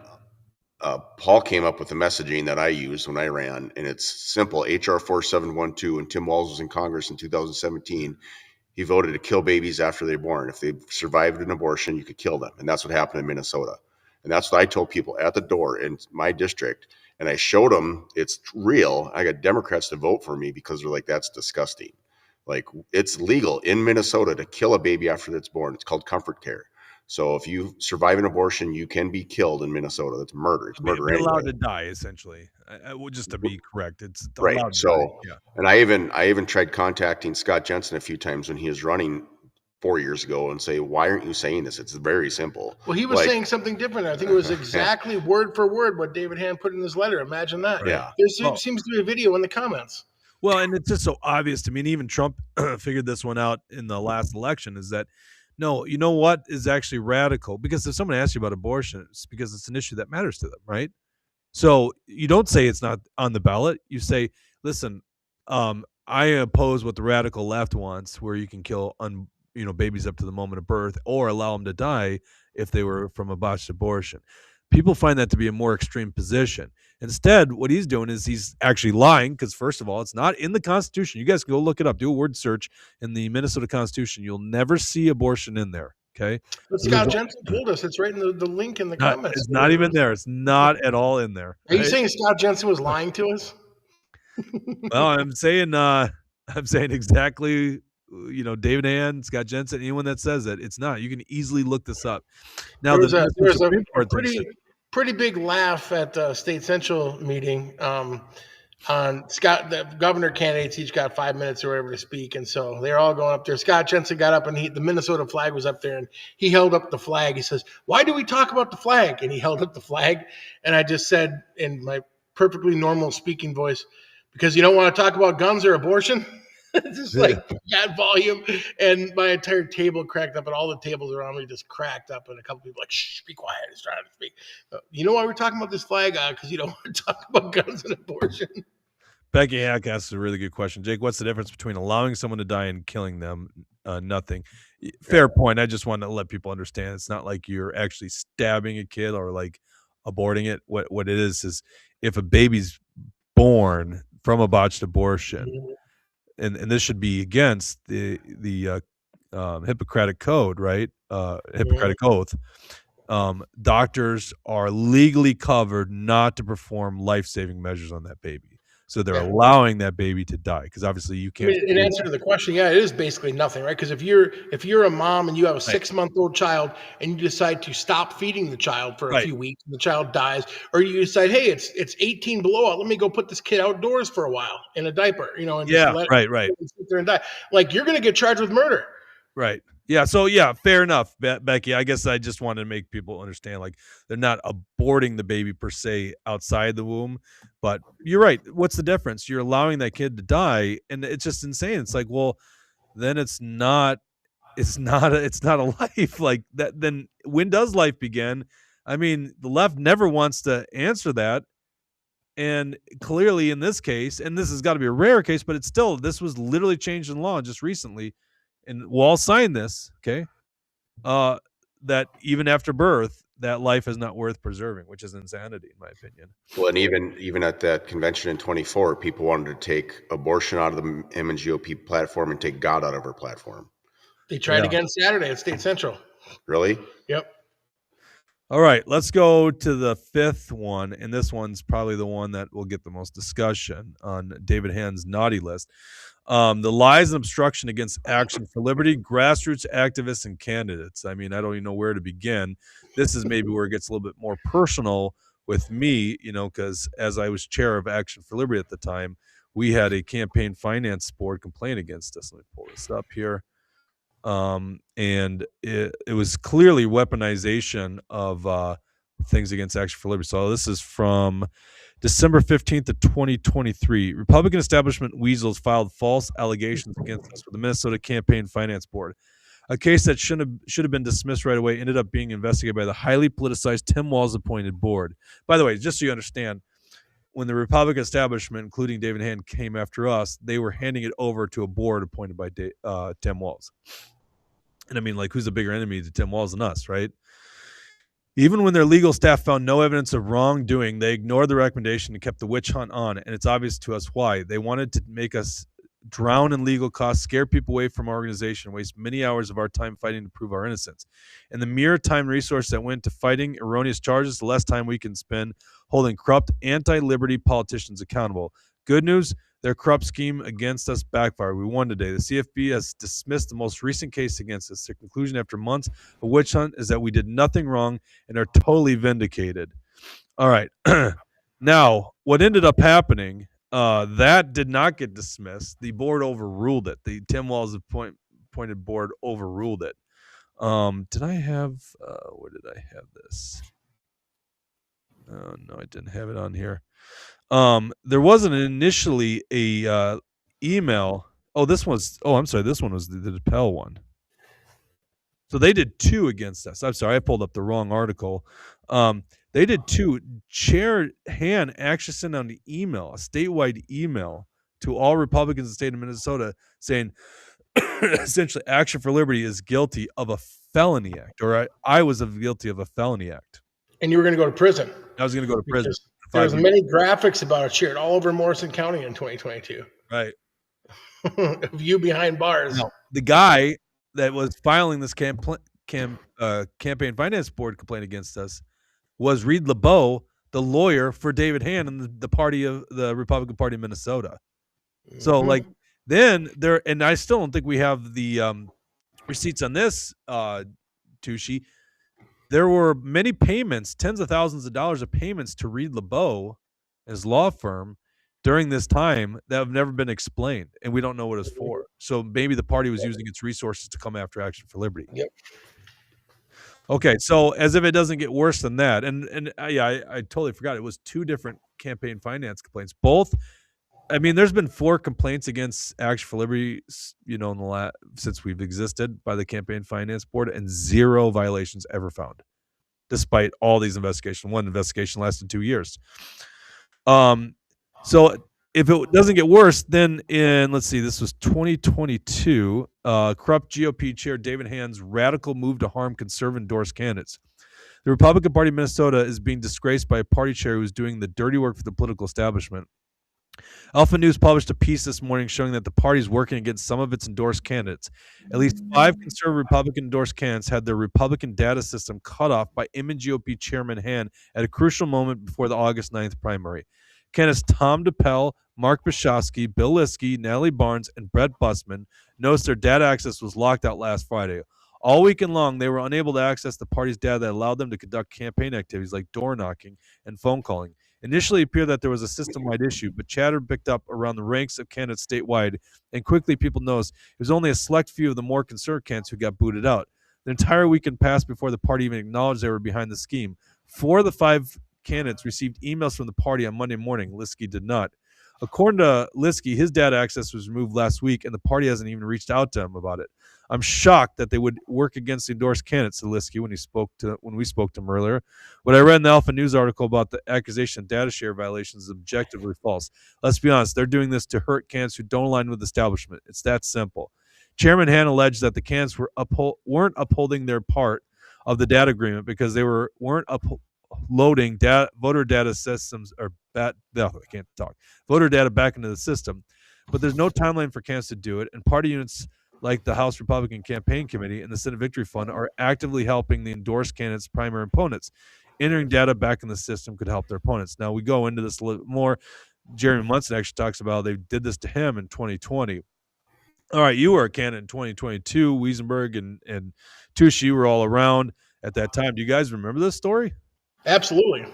Paul came up with the messaging that I used when I ran, and it's simple. HR 4712, and Tim Walz was in Congress in 2017. He voted to kill babies after they're born. If they survived an abortion, you could kill them, and that's what happened in Minnesota. And that's what I told people at the door in my district, and I showed them it's real. I got Democrats to vote for me because they're like, that's disgusting. Like, it's legal in Minnesota to kill a baby after it's born. It's called comfort care. So if you survive an abortion, you can be killed in Minnesota. That's murder. It's murder. You're allowed to die, essentially. Just to be correct, it's right. Allowed to so, die. Yeah. And I even tried contacting Scott Jensen a few times when he was running 4 years ago and say, why aren't you saying this? It's very simple. Well, he was saying something different. I think it was exactly word for word what David Hann put in his letter. Imagine that. Yeah. There seems to be a video in the comments. Well, and it's just so obvious to me, and even Trump figured this one out in the last election, is that, no, you know what is actually radical? Because if someone asks you about abortion, it's because it's an issue that matters to them, right? So you don't say it's not on the ballot. You say, listen, I oppose what the radical left wants, where you can kill babies up to the moment of birth or allow them to die if they were from a botched abortion. People find that to be a more extreme position. Instead, what he's doing is he's actually lying because, first of all, it's not in the Constitution. You guys can go look it up. Do a word search in the Minnesota Constitution. You'll never see abortion in there, okay? But Scott Jensen told us it's right in the link in the comments. It's not even there. It's not at all in there. Are you saying Scott Jensen was lying to us? Well, I'm saying exactly, David Hann, Scott Jensen, anyone that says it, it's not. You can easily look this up. Now, there's a pretty big laugh at the State Central meeting on Scott. The governor candidates each got 5 minutes or whatever to speak, and so they're all going up there. Scott Jensen got up, and the Minnesota flag was up there, and he held up the flag. He says, "Why do we talk about the flag?" And he held up the flag, and I just said in my perfectly normal speaking voice, "Because you don't want to talk about guns or abortion." Just like that volume, and my entire table cracked up, and all the tables around me just cracked up, and a couple people like, "Shh, be quiet, he's trying to speak." You know why we're talking about this flag? Because you don't want to talk about guns and abortion. Becky Hack asks a really good question. Jake, what's the difference between allowing someone to die and killing them? Nothing. Fair point. I just want to let people understand it's not like you're actually stabbing a kid or like aborting it. What it is if a baby's born from a botched abortion, and this should be against the Hippocratic code, right? Hippocratic oath. Doctors are legally covered not to perform life-saving measures on that baby. So they're allowing that baby to die because obviously you I can't. mean, in answer to the question, yeah, it is basically nothing, right? Because if you're a mom and you have a 6-month-old child and you decide to stop feeding the child for a few weeks and the child dies, or you decide, hey, it's 18 below out, let me go put this kid outdoors for a while in a diaper, and just let him sit there and die. Like, you're going to get charged with murder. Right. Yeah. So yeah, fair enough, Becky. I guess I just wanted to make people understand, like, they're not aborting the baby per se outside the womb, but you're right. What's the difference? You're allowing that kid to die, and it's just insane. It's like, well, then it's not a life like that. Then when does life begin? I mean, the left never wants to answer that. And clearly in this case, and this has got to be a rare case, but this was literally changed in law just recently, and we'll all sign this, okay? That even after birth, that life is not worth preserving, which is insanity, in my opinion. Well, and even at that convention in 24, people wanted to take abortion out of the MNGOP platform and take God out of our platform. They tried again Saturday at State Central. Really? Yep. All right, let's go to the fifth one, and this one's probably the one that will get the most discussion on David Hand's naughty list. The lies and obstruction against Action for Liberty, grassroots activists and candidates. I mean, I don't even know where to begin. This is maybe where it gets a little bit more personal with me, because as I was chair of Action for Liberty at the time, we had a campaign finance board complain against us. Let me pull this up here. And it was clearly weaponization of things against Action for Liberty. So this is from December 15th of 2023. Republican establishment weasels filed false allegations against us with the Minnesota Campaign Finance Board. A case that should have been dismissed right away ended up being investigated by the highly politicized Tim Walz appointed board. By the way, just so you understand, when the Republican establishment, including David Hann, came after us, they were handing it over to a board appointed by Tim Walz. And I mean, like, who's a bigger enemy to Tim Walz than us, right? Even when their legal staff found no evidence of wrongdoing, they ignored the recommendation and kept the witch hunt on. And it's obvious to us why. They wanted to make us drown in legal costs, scare people away from our organization, waste many hours of our time fighting to prove our innocence. And the mere time resource that went to fighting erroneous charges, the less time we can spend holding corrupt anti-liberty politicians accountable. Good news, their corrupt scheme against us backfired. We won today. The CFB has dismissed the most recent case against us. Their conclusion after months of witch hunt is that we did nothing wrong and are totally vindicated. All right. Now, what ended up happening, that did not get dismissed. The board overruled it. The Tim Walz appointed board overruled it. Did I have, where did I have this? No, I didn't have it on here. There wasn't initially a email. This one was the DePel one. So they did two against us. I'm sorry, I pulled up the wrong article. They did two. Chair Hann actually sent out an email, a statewide email to all Republicans in the state of Minnesota saying, essentially, Action for Liberty is guilty of a felony act, or I was guilty of a felony act. And you were going to go to prison. I was going to go to prison. There's many graphics about it shared all over Morrison County in 2022. Right. Of you behind bars. No, the guy that was filing this campaign finance board complaint against us was Reed LeBeau, the lawyer for David Hann and the party of the Republican Party of Minnesota. Mm-hmm. So like then there, and I still don't think we have the receipts on this, Tushy. There were many payments, tens of thousands of dollars of payments to Reed LeBeau, his law firm, during this time that have never been explained, and we don't know what it's for. So maybe the party was using its resources to come after Action for Liberty. Yep. Okay, so as if it doesn't get worse than that, and I totally forgot. It was two different campaign finance complaints. Both, I mean, there's been 4 complaints against Action for Liberty, in the since we've existed by the campaign finance board, and 0 violations ever found, despite all these investigations. One investigation lasted 2 years. So if it doesn't get worse, then this was 2022, corrupt GOP chair David Hand's radical move to harm conservative-endorsed candidates. The Republican Party of Minnesota is being disgraced by a party chair who is doing the dirty work for the political establishment. Alpha News published a piece this morning showing that the party is working against some of its endorsed candidates. At least 5 conservative Republican endorsed candidates had their Republican data system cut off by MNGOP Chairman Hann at a crucial moment before the August 9th primary. Candidates Tom DePel, Mark Bashofsky, Bill Liskey, Natalie Barnes, and Brett Bussman noticed their data access was locked out last Friday. All weekend long, they were unable to access the party's data that allowed them to conduct campaign activities like door knocking and phone calling. Initially, it appeared that there was a system-wide issue, but chatter picked up around the ranks of candidates statewide, and quickly people noticed it was only a select few of the more conservative candidates who got booted out. The entire weekend passed before the party even acknowledged they were behind the scheme. 4 of the 5 candidates received emails from the party on Monday morning. Liskey did not. According to Liskey, his data access was removed last week, and the party hasn't even reached out to him about it. I'm shocked that they would work against the endorsed candidates, said Liskey when we spoke to him earlier. What I read in the Alpha News article about the accusation of data share violations is objectively false. Let's be honest, they're doing this to hurt candidates who don't align with the establishment. It's that simple. Chairman Hann alleged that the candidates weren't upholding their part of the data agreement because they weren't uploading voter data systems voter data back into the system. But there's no timeline for candidates to do it, and party units like the House Republican Campaign Committee and the Senate Victory Fund are actively helping the endorsed candidates' primary opponents. Entering data back in the system could help their opponents. Now, we go into this a little more. Jeremy Munson actually talks about how they did this to him in 2020. All right, you were a candidate in 2022. Wiesenberg and Tushy were all around at that time. Do you guys remember this story? Absolutely.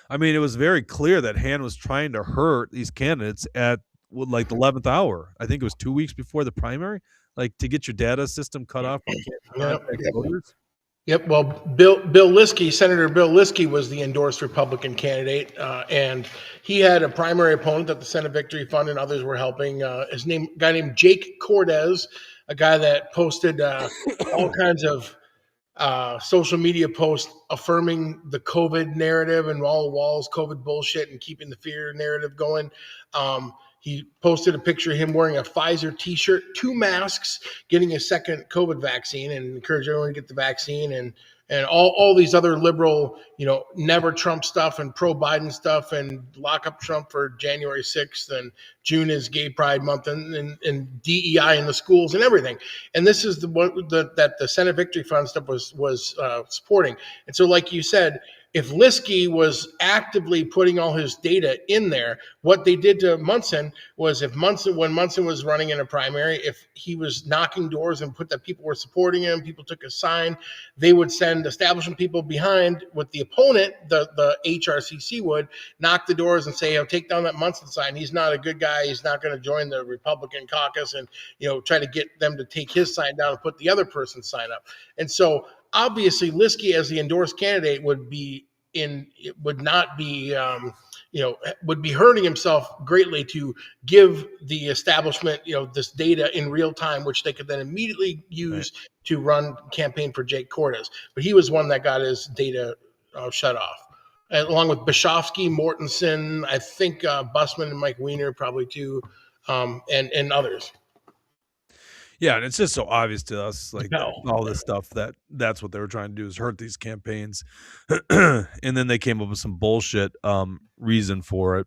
I mean, it was very clear that Hann was trying to hurt these candidates at like the 11th hour. I think it was 2 weeks before the primary, like to get your data system cut off. Voters. Yep. Well, Senator Bill Liskey was the endorsed Republican candidate, and he had a primary opponent that the Senate Victory Fund and others were helping. A guy named Jake Cordes, a guy that posted all kinds of social media posts affirming the COVID narrative and all the walls COVID bullshit and keeping the fear narrative going. He posted a picture of him wearing a Pfizer t-shirt, 2 masks, getting a second COVID vaccine, and encourage everyone to get the vaccine, and all these other liberal, never Trump stuff and pro-Biden stuff, and lock up Trump for January 6th, and June is Gay Pride Month, and DEI in the schools and everything. And this is that the Senate Victory Fund stuff was supporting. And so, like you said, if Liskey was actively putting all his data in there, what they did to Munson was when Munson was running in a primary, if he was knocking doors and put that people were supporting him, people took a sign, they would send establishment people behind with the opponent, the HRCC would knock the doors and say, take down that Munson sign. He's not a good guy. He's not going to join the Republican caucus, and, try to get them to take his sign down and put the other person's sign up. And so, obviously, Liskey as the endorsed candidate would be hurting himself greatly to give the establishment, this data in real time, which they could then immediately use to run campaign for Jake Cordes. But he was one that got his data shut off, along with Bashofsky, Mortensen, I think Bussman and Mike Weiner probably too, and others. Yeah, and it's just so obvious to us, like all this stuff, that's what they were trying to do, is hurt these campaigns. And then they came up with some bullshit reason for it,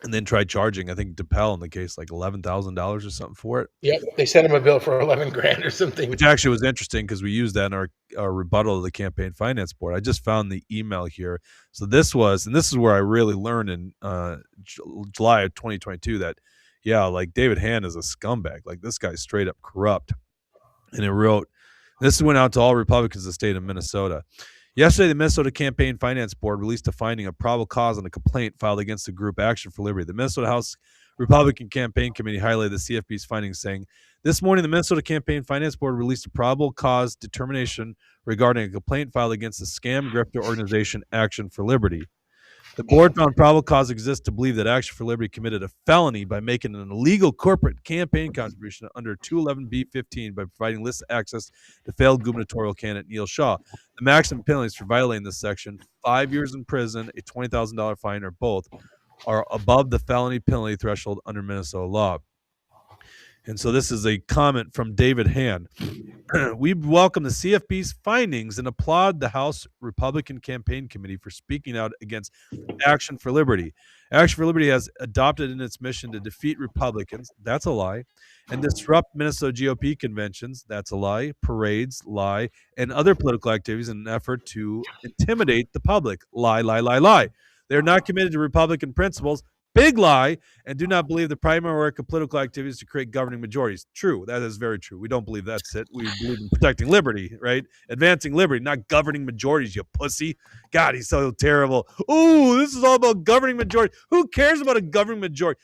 and then tried charging, I think, DePel in the case, like $11,000 or something for it. Yep, they sent him a bill for $11,000 or something. Which actually was interesting because we used that in our rebuttal of the campaign finance board. I just found the email here. So this is where I really learned in July of 2022 that, yeah, like David Hann is a scumbag. Like, this guy's straight up corrupt. And it wrote, this went out to all Republicans in the state of Minnesota. Yesterday, the Minnesota Campaign Finance Board released a finding of probable cause on a complaint filed against the group Action for Liberty. The Minnesota House Republican Campaign Committee highlighted the CFB's findings, saying, this morning, the Minnesota Campaign Finance Board released a probable cause determination regarding a complaint filed against the scam grifter organization Action for Liberty. The board found probable cause exists to believe that Action for Liberty committed a felony by making an illegal corporate campaign contribution under 211B15 by providing list access to failed gubernatorial candidate Neil Shaw. The maximum penalties for violating this section, 5 years in prison, a $20,000 fine, or both, are above the felony penalty threshold under Minnesota law. And so this is a comment from David Hann. We welcome the CFB's findings and applaud the House Republican Campaign Committee for speaking out against Action for Liberty. Action for Liberty has adopted in its mission to defeat Republicans, that's a lie, and disrupt Minnesota GOP conventions, that's a lie, parades, lie, and other political activities in an effort to intimidate the public, lie, lie, lie, lie. They're not committed to Republican principles, big lie, and do not believe the primary work of political activities to create governing majorities. True. That is very true. We don't believe that's it. We believe in protecting liberty, right? Advancing liberty, not governing majorities, you pussy. God, he's so terrible. Oh, this is all about governing majority. Who cares about a governing majority?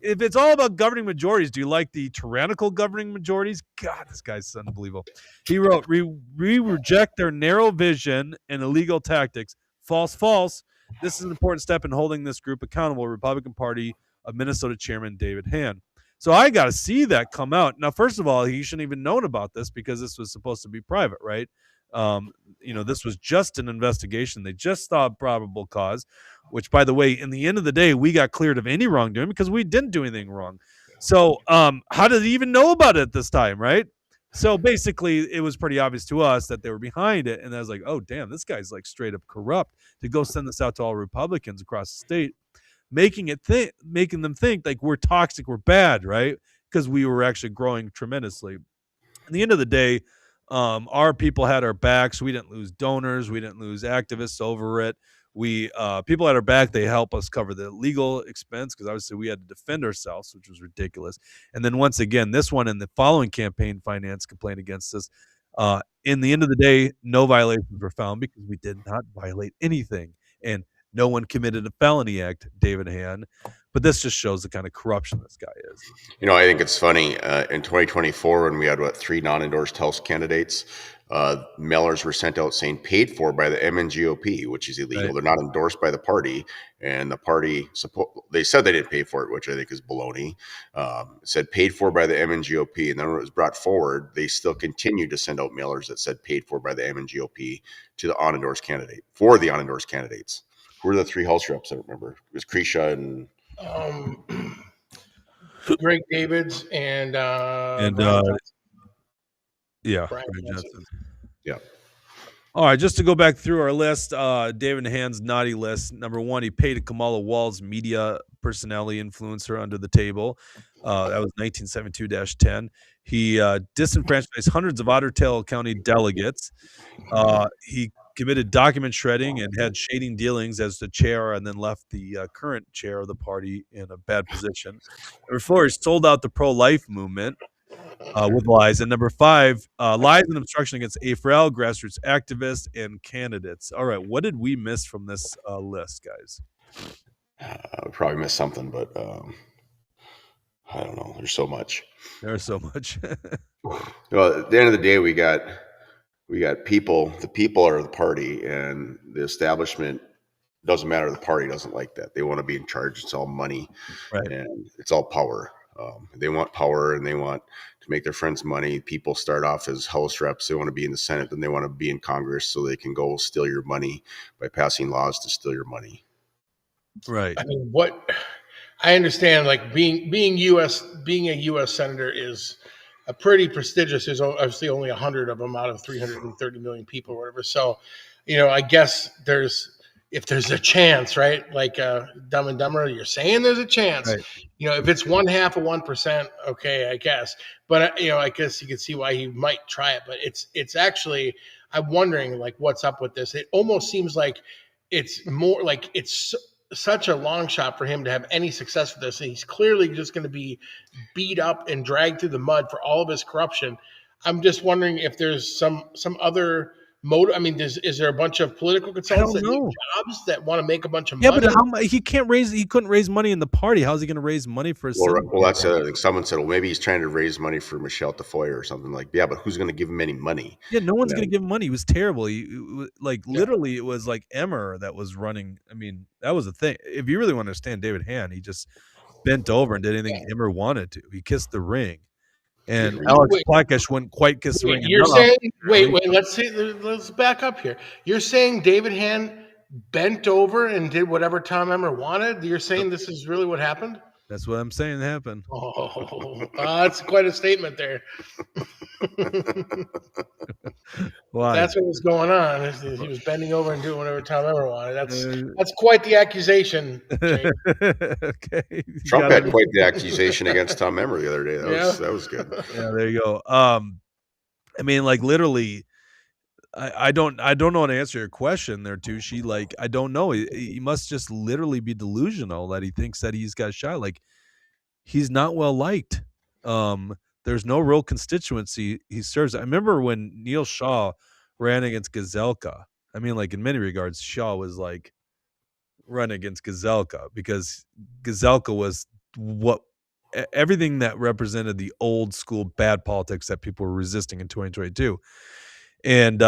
If it's all about governing majorities, do you like the tyrannical governing majorities? God, this guy's unbelievable. He wrote, we reject their narrow vision and illegal tactics. False, false. This is an important step in holding this group accountable, Republican Party of Minnesota Chairman David Hann. So I got to see that come out. Now, first of all, he shouldn't even known about this because this was supposed to be private, right? This was just an investigation. They just thought probable cause, which, by the way, in the end of the day, we got cleared of any wrongdoing because we didn't do anything wrong. So how did he even know about it at this time, right? So basically, it was pretty obvious to us that they were behind it. And I was like, oh, damn, this guy's like straight up corrupt to go send this out to all Republicans across the state, making them think like we're toxic, we're bad, right? Because we were actually growing tremendously. At the end of the day, our people had our backs. We didn't lose donors. We didn't lose activists over it. People at our back, they help us cover the legal expense because obviously we had to defend ourselves, which was ridiculous. And then once again, this one and the following campaign finance complaint against us, in the end of the day, no violations were found because we did not violate anything. And no one committed a felony act, David Hann. But this just shows the kind of corruption this guy is. I think it's funny. In 2024, when we had, 3 non-endorsed House candidates, mailers were sent out saying paid for by the MNGOP, which is illegal. Right. They're not endorsed by the party. And the party, they said they didn't pay for it, which I think is baloney. It said paid for by the MNGOP. And then when it was brought forward, they still continued to send out mailers that said paid for by the MNGOP to the unendorsed candidate, for the unendorsed candidates. Who were the 3 House reps? I don't remember. It was Krisha and... Greg Davids and Brian Johnson. Yeah. All right, just to go back through our list, David Hann's naughty list. Number 1, he paid Kamala Wall's media personality influencer under the table. That was 1972-10. He disenfranchised hundreds of Otter Tail County delegates. He committed document shredding and had shading dealings as the chair, and then left the current chair of the party in a bad position. Number 4, he sold out the pro-life movement with lies. And number 5, lies and obstruction against AFRL, grassroots activists, and candidates. All right, what did we miss from this list, guys? We probably missed something, but I don't know. There's so much. There's so much. Well, at the end of the day, we got people. The people are the party, and the establishment doesn't matter. The party doesn't like that. They want to be in charge. It's all money, right? And it's all power. They want power, and they want to make their friends money. People start off as House reps. They want to be in the Senate, then they want to be in Congress so they can go steal your money by passing laws to steal your money. Right. I mean, I understand, like being a U.S. senator is a pretty prestigious. There's obviously only 100 of them out of 330 million people or whatever. So, I guess if there's a chance, right? Like Dumb and Dumber, you're saying there's a chance. Right. If it's 0.5 of 1%, okay, I guess. But I guess you can see why he might try it. But it's actually, I'm wondering like what's up with this. It almost seems like it's more like it's such a long shot for him to have any success with this. He's clearly just going to be beat up and dragged through the mud for all of his corruption. I'm just wondering if there's some other motive. I mean, is there a bunch of political consultants that need jobs that want to make a bunch of money? Yeah, but he couldn't raise money in the party. How's he going to raise money for his Well, that's like someone said, well, maybe he's trying to raise money for Michelle Tafoya or something like. Yeah, but who's going to give him any money? Yeah, no one's going to give him money. He was terrible. Literally, it was like Emmer that was running. I mean, that was the thing. If you really want to understand David Hann, he just bent over and did anything Emmer wanted to. He kissed the ring. And Alex Plakish wouldn't quite kiss the ring. You're saying, wait, let's back up here. You're saying David Hann bent over and did whatever Tom Emmer wanted? You're saying this is really what happened? That's what I'm saying happened. Oh, that's quite a statement there. Why? That's what was going on. He was bending over and doing whatever Tom ever wanted. Uh, That's quite the accusation, Jake. Okay. You Trump gotta- had quite the accusation against Tom Emmer the other day. That was good. Yeah, there you go. I mean, like literally, I don't know how to answer your question there, Tushy. Like, I don't know. He must just literally be delusional that he thinks that he's got shot. Like, he's not well liked. There's no real constituency he serves. I remember when Neil Shaw ran against Gazelka. I mean, like in many regards, Shaw was like run against Gazelka because Gazelka was everything that represented the old school bad politics that people were resisting in 2022. And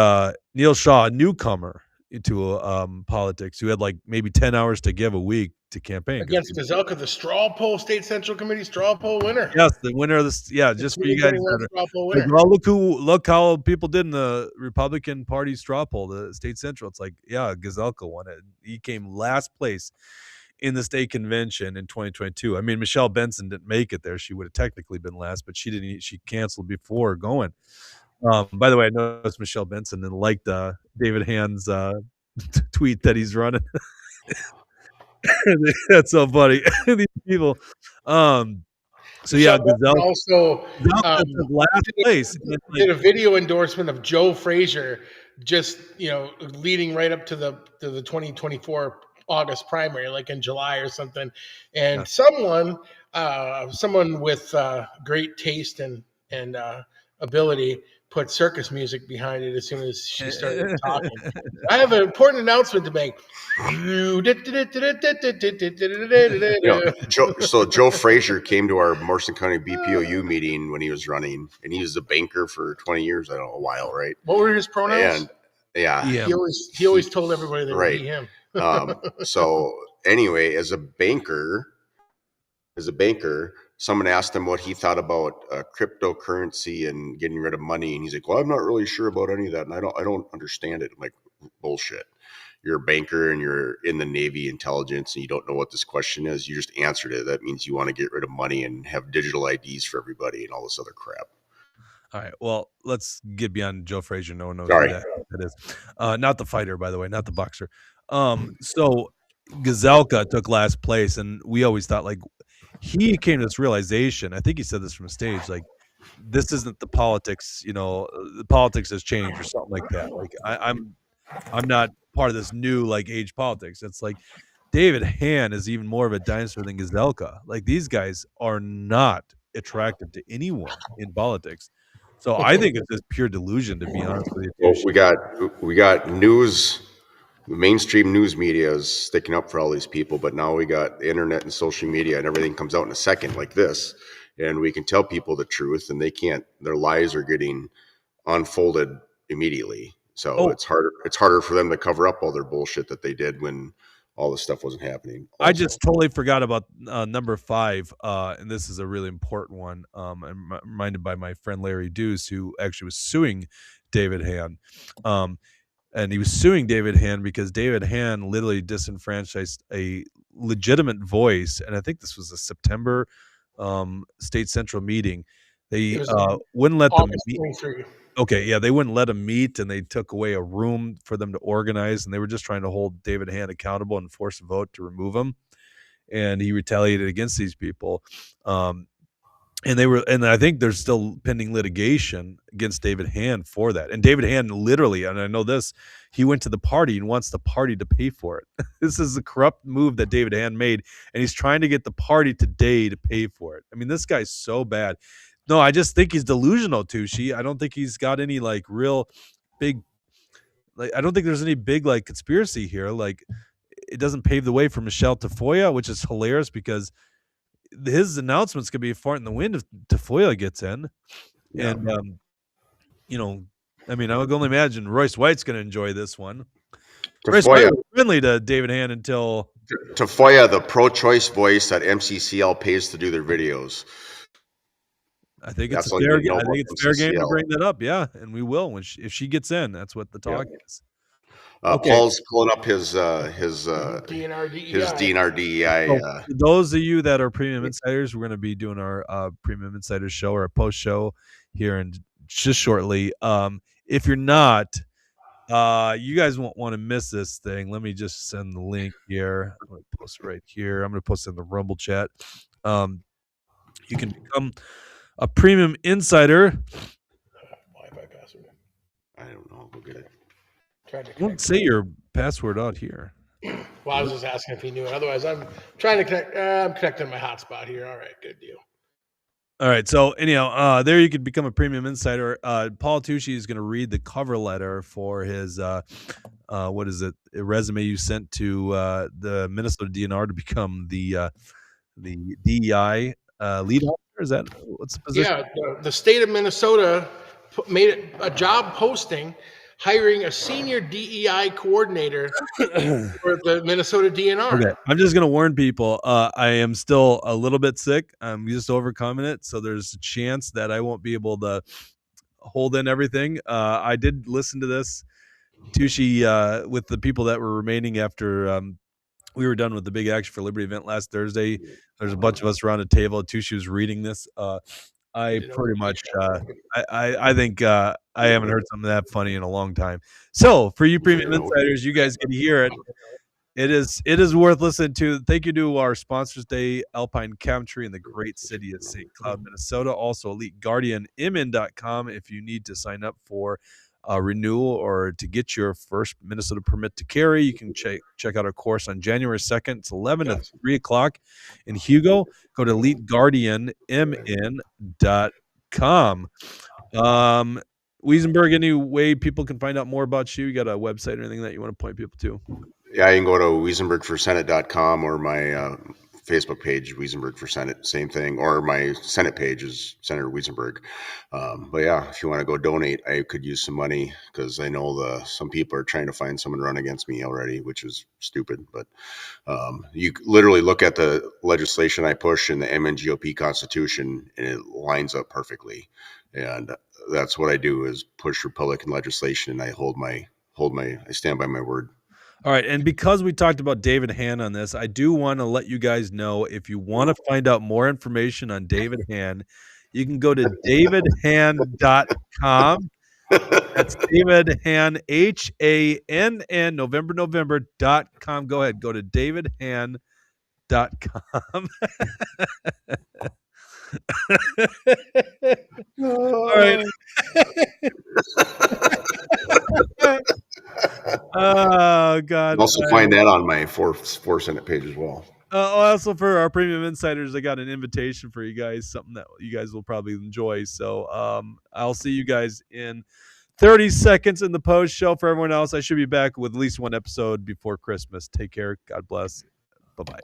Neil Shaw, a newcomer into politics, who had like maybe 10 hours to give a week to campaign against Gazelka, the straw poll state central committee straw poll winner. Yes, the winner of this. Yeah, just for you guys. Straw poll Like, winner. well, look how people did in the Republican Party straw poll, the state central. It's like, yeah, Gazelka won it. He came last place in the state convention in 2022. I mean, Michelle Benson didn't make it there. She would have technically been last, but she didn't. She canceled before going. By the way, I noticed Michelle Benson and liked David Hand's tweet that he's running. That's so funny. These people. So yeah, Gazelka also took last place. Did a video endorsement of Joe Frazier, just leading right up to the 2024 August primary, like in July or something. And someone with great taste and ability put circus music behind it as soon as she started talking. I have an important announcement to make. So Joe Frazier came to our Morrison County BPOU meeting when he was running, and he was a banker for 20 years. I don't know, a while, right? What were his pronouns? And yeah, he always told everybody they would be him. So anyway, as a banker, someone asked him what he thought about cryptocurrency and getting rid of money, and he's like, "Well, I'm not really sure about any of that, and I don't understand it." I'm like, bullshit. You're a banker and you're in the Navy intelligence and you don't know what this question is. You just answered it. That means you want to get rid of money and have digital IDs for everybody and all this other crap. All right. Well, let's get beyond Joe Frazier. No one knows Sorry. who that is. Not the fighter, by the way, not the boxer. So Gazelka took last place, and we always thought, like, he came to this realization. I think he said this from stage, like, this isn't the politics. The politics has changed or something like that. Like, I'm not part of this new like age politics. It's like David Hann is even more of a dinosaur than Gazelka. Like, these guys are not attractive to anyone in politics. So I think it's just pure delusion, to be honest with you. Well, we got news. Mainstream news media is sticking up for all these people, but now we got the internet and social media, and everything comes out in a second like this, and we can tell people the truth, and they can't. Their lies are getting unfolded immediately. So it's harder for them to cover up all their bullshit that they did when all this stuff wasn't happening. Also. I just totally forgot about number 5, and this is a really important one. I'm reminded by my friend Larry Deuce, who actually was suing David Hann. And he was suing David Hann because David Hann literally disenfranchised a legitimate voice. And I think this was a September state central meeting. They wouldn't let them meet. Okay, yeah, they wouldn't let them meet, and they took away a room for them to organize, and they were just trying to hold David Hann accountable and force a vote to remove him. And he retaliated against these people. And I think there's still pending litigation against David Hann for that. And David Hann literally, and I know this, he went to the party and wants the party to pay for it. This is a corrupt move that David Hann made, and he's trying to get the party today to pay for it. I mean, this guy's so bad. No, I just think he's delusional, Tushy. I don't think he's got any like real big, like, I don't think there's any big like conspiracy here. Like, it doesn't pave the way for Michelle Tafoya, which is hilarious because his announcements could be a fart in the wind if Tafoya gets in. Yeah. And, I mean, I would only imagine Royce White's going to enjoy this one. Royce White was friendly to David Hann until Tafoya, the pro-choice voice that MCCL pays to do their videos. I think it's fair game to bring that up, yeah, and we will if she gets in. That's what the talk is. Okay. Paul's pulling up his DNR DEI. DNR DEI. For those of you that are premium insiders, we're going to be doing our premium insider show or a post show here in just shortly. If you're not, you guys won't want to miss this thing. Let me just send the link here. I'm going to post it right here. I'm going to post it in the Rumble chat. You can become a premium insider. Wi-Fi password. I don't know. Go get it. Tried to Don't connect. say your password out here. Well, I was just asking if he knew it. Otherwise, I'm trying to connect. I'm connecting my hotspot here. All right, good deal. All right. So anyhow, there you could become a premium insider. Paul Tucci is going to read the cover letter for his what is it? A resume you sent to the Minnesota DNR to become the DEI lead officer. Is that what's the position? Yeah, the state of Minnesota made it a job posting hiring a senior DEI coordinator for the Minnesota DNR. Okay, I'm just gonna warn people. I am still a little bit sick. I'm just overcoming it, so there's a chance that I won't be able to hold in everything. I did listen to this Tucci with the people that were remaining after we were done with the Big Action for Liberty event last Thursday. There's a bunch of us around a table. Tucci was reading this. I pretty much, I think I haven't heard something that funny in a long time. So for you premium insiders, you guys can hear it. It is worth listening to. Thank you to our sponsors day, Alpine Chemistry in the great city of St. Cloud, Minnesota. Also, Elite Guardian, MN.com if you need to sign up for a renewal or to get your first Minnesota permit to carry. You can check out our course on January 2nd. It's 11 to 3 o'clock in Hugo. Go to EliteGuardianMN.com. Wiesenberg, any way people can find out more about you? You got a website or anything that you want to point people to? Yeah, you can go to WiesenbergForSenate.com or my Facebook page, Wiesenberg for Senate, same thing. Or my Senate page is Senator Wiesenberg. But yeah, if you want to go donate, I could use some money because I know some people are trying to find someone to run against me already, which is stupid. But you literally look at the legislation I push in the MNGOP Constitution, and it lines up perfectly. And that's what I do is push Republican legislation, and I I stand by my word. All right, and because we talked about David Hann on this, I do want to let you guys know if you want to find out more information on David Hann, you can go to davidhann.com. That's David Hann, HANN, November.com. Go ahead, go to davidhann.com. All right. Oh God! Also find that on my four Senate page as well. Also for our premium insiders, I got an invitation for you guys, something that you guys will probably enjoy. So I'll see you guys in 30 seconds in the post show. For everyone else, I should be back with at least one episode before Christmas. Take care. God bless. Bye-bye.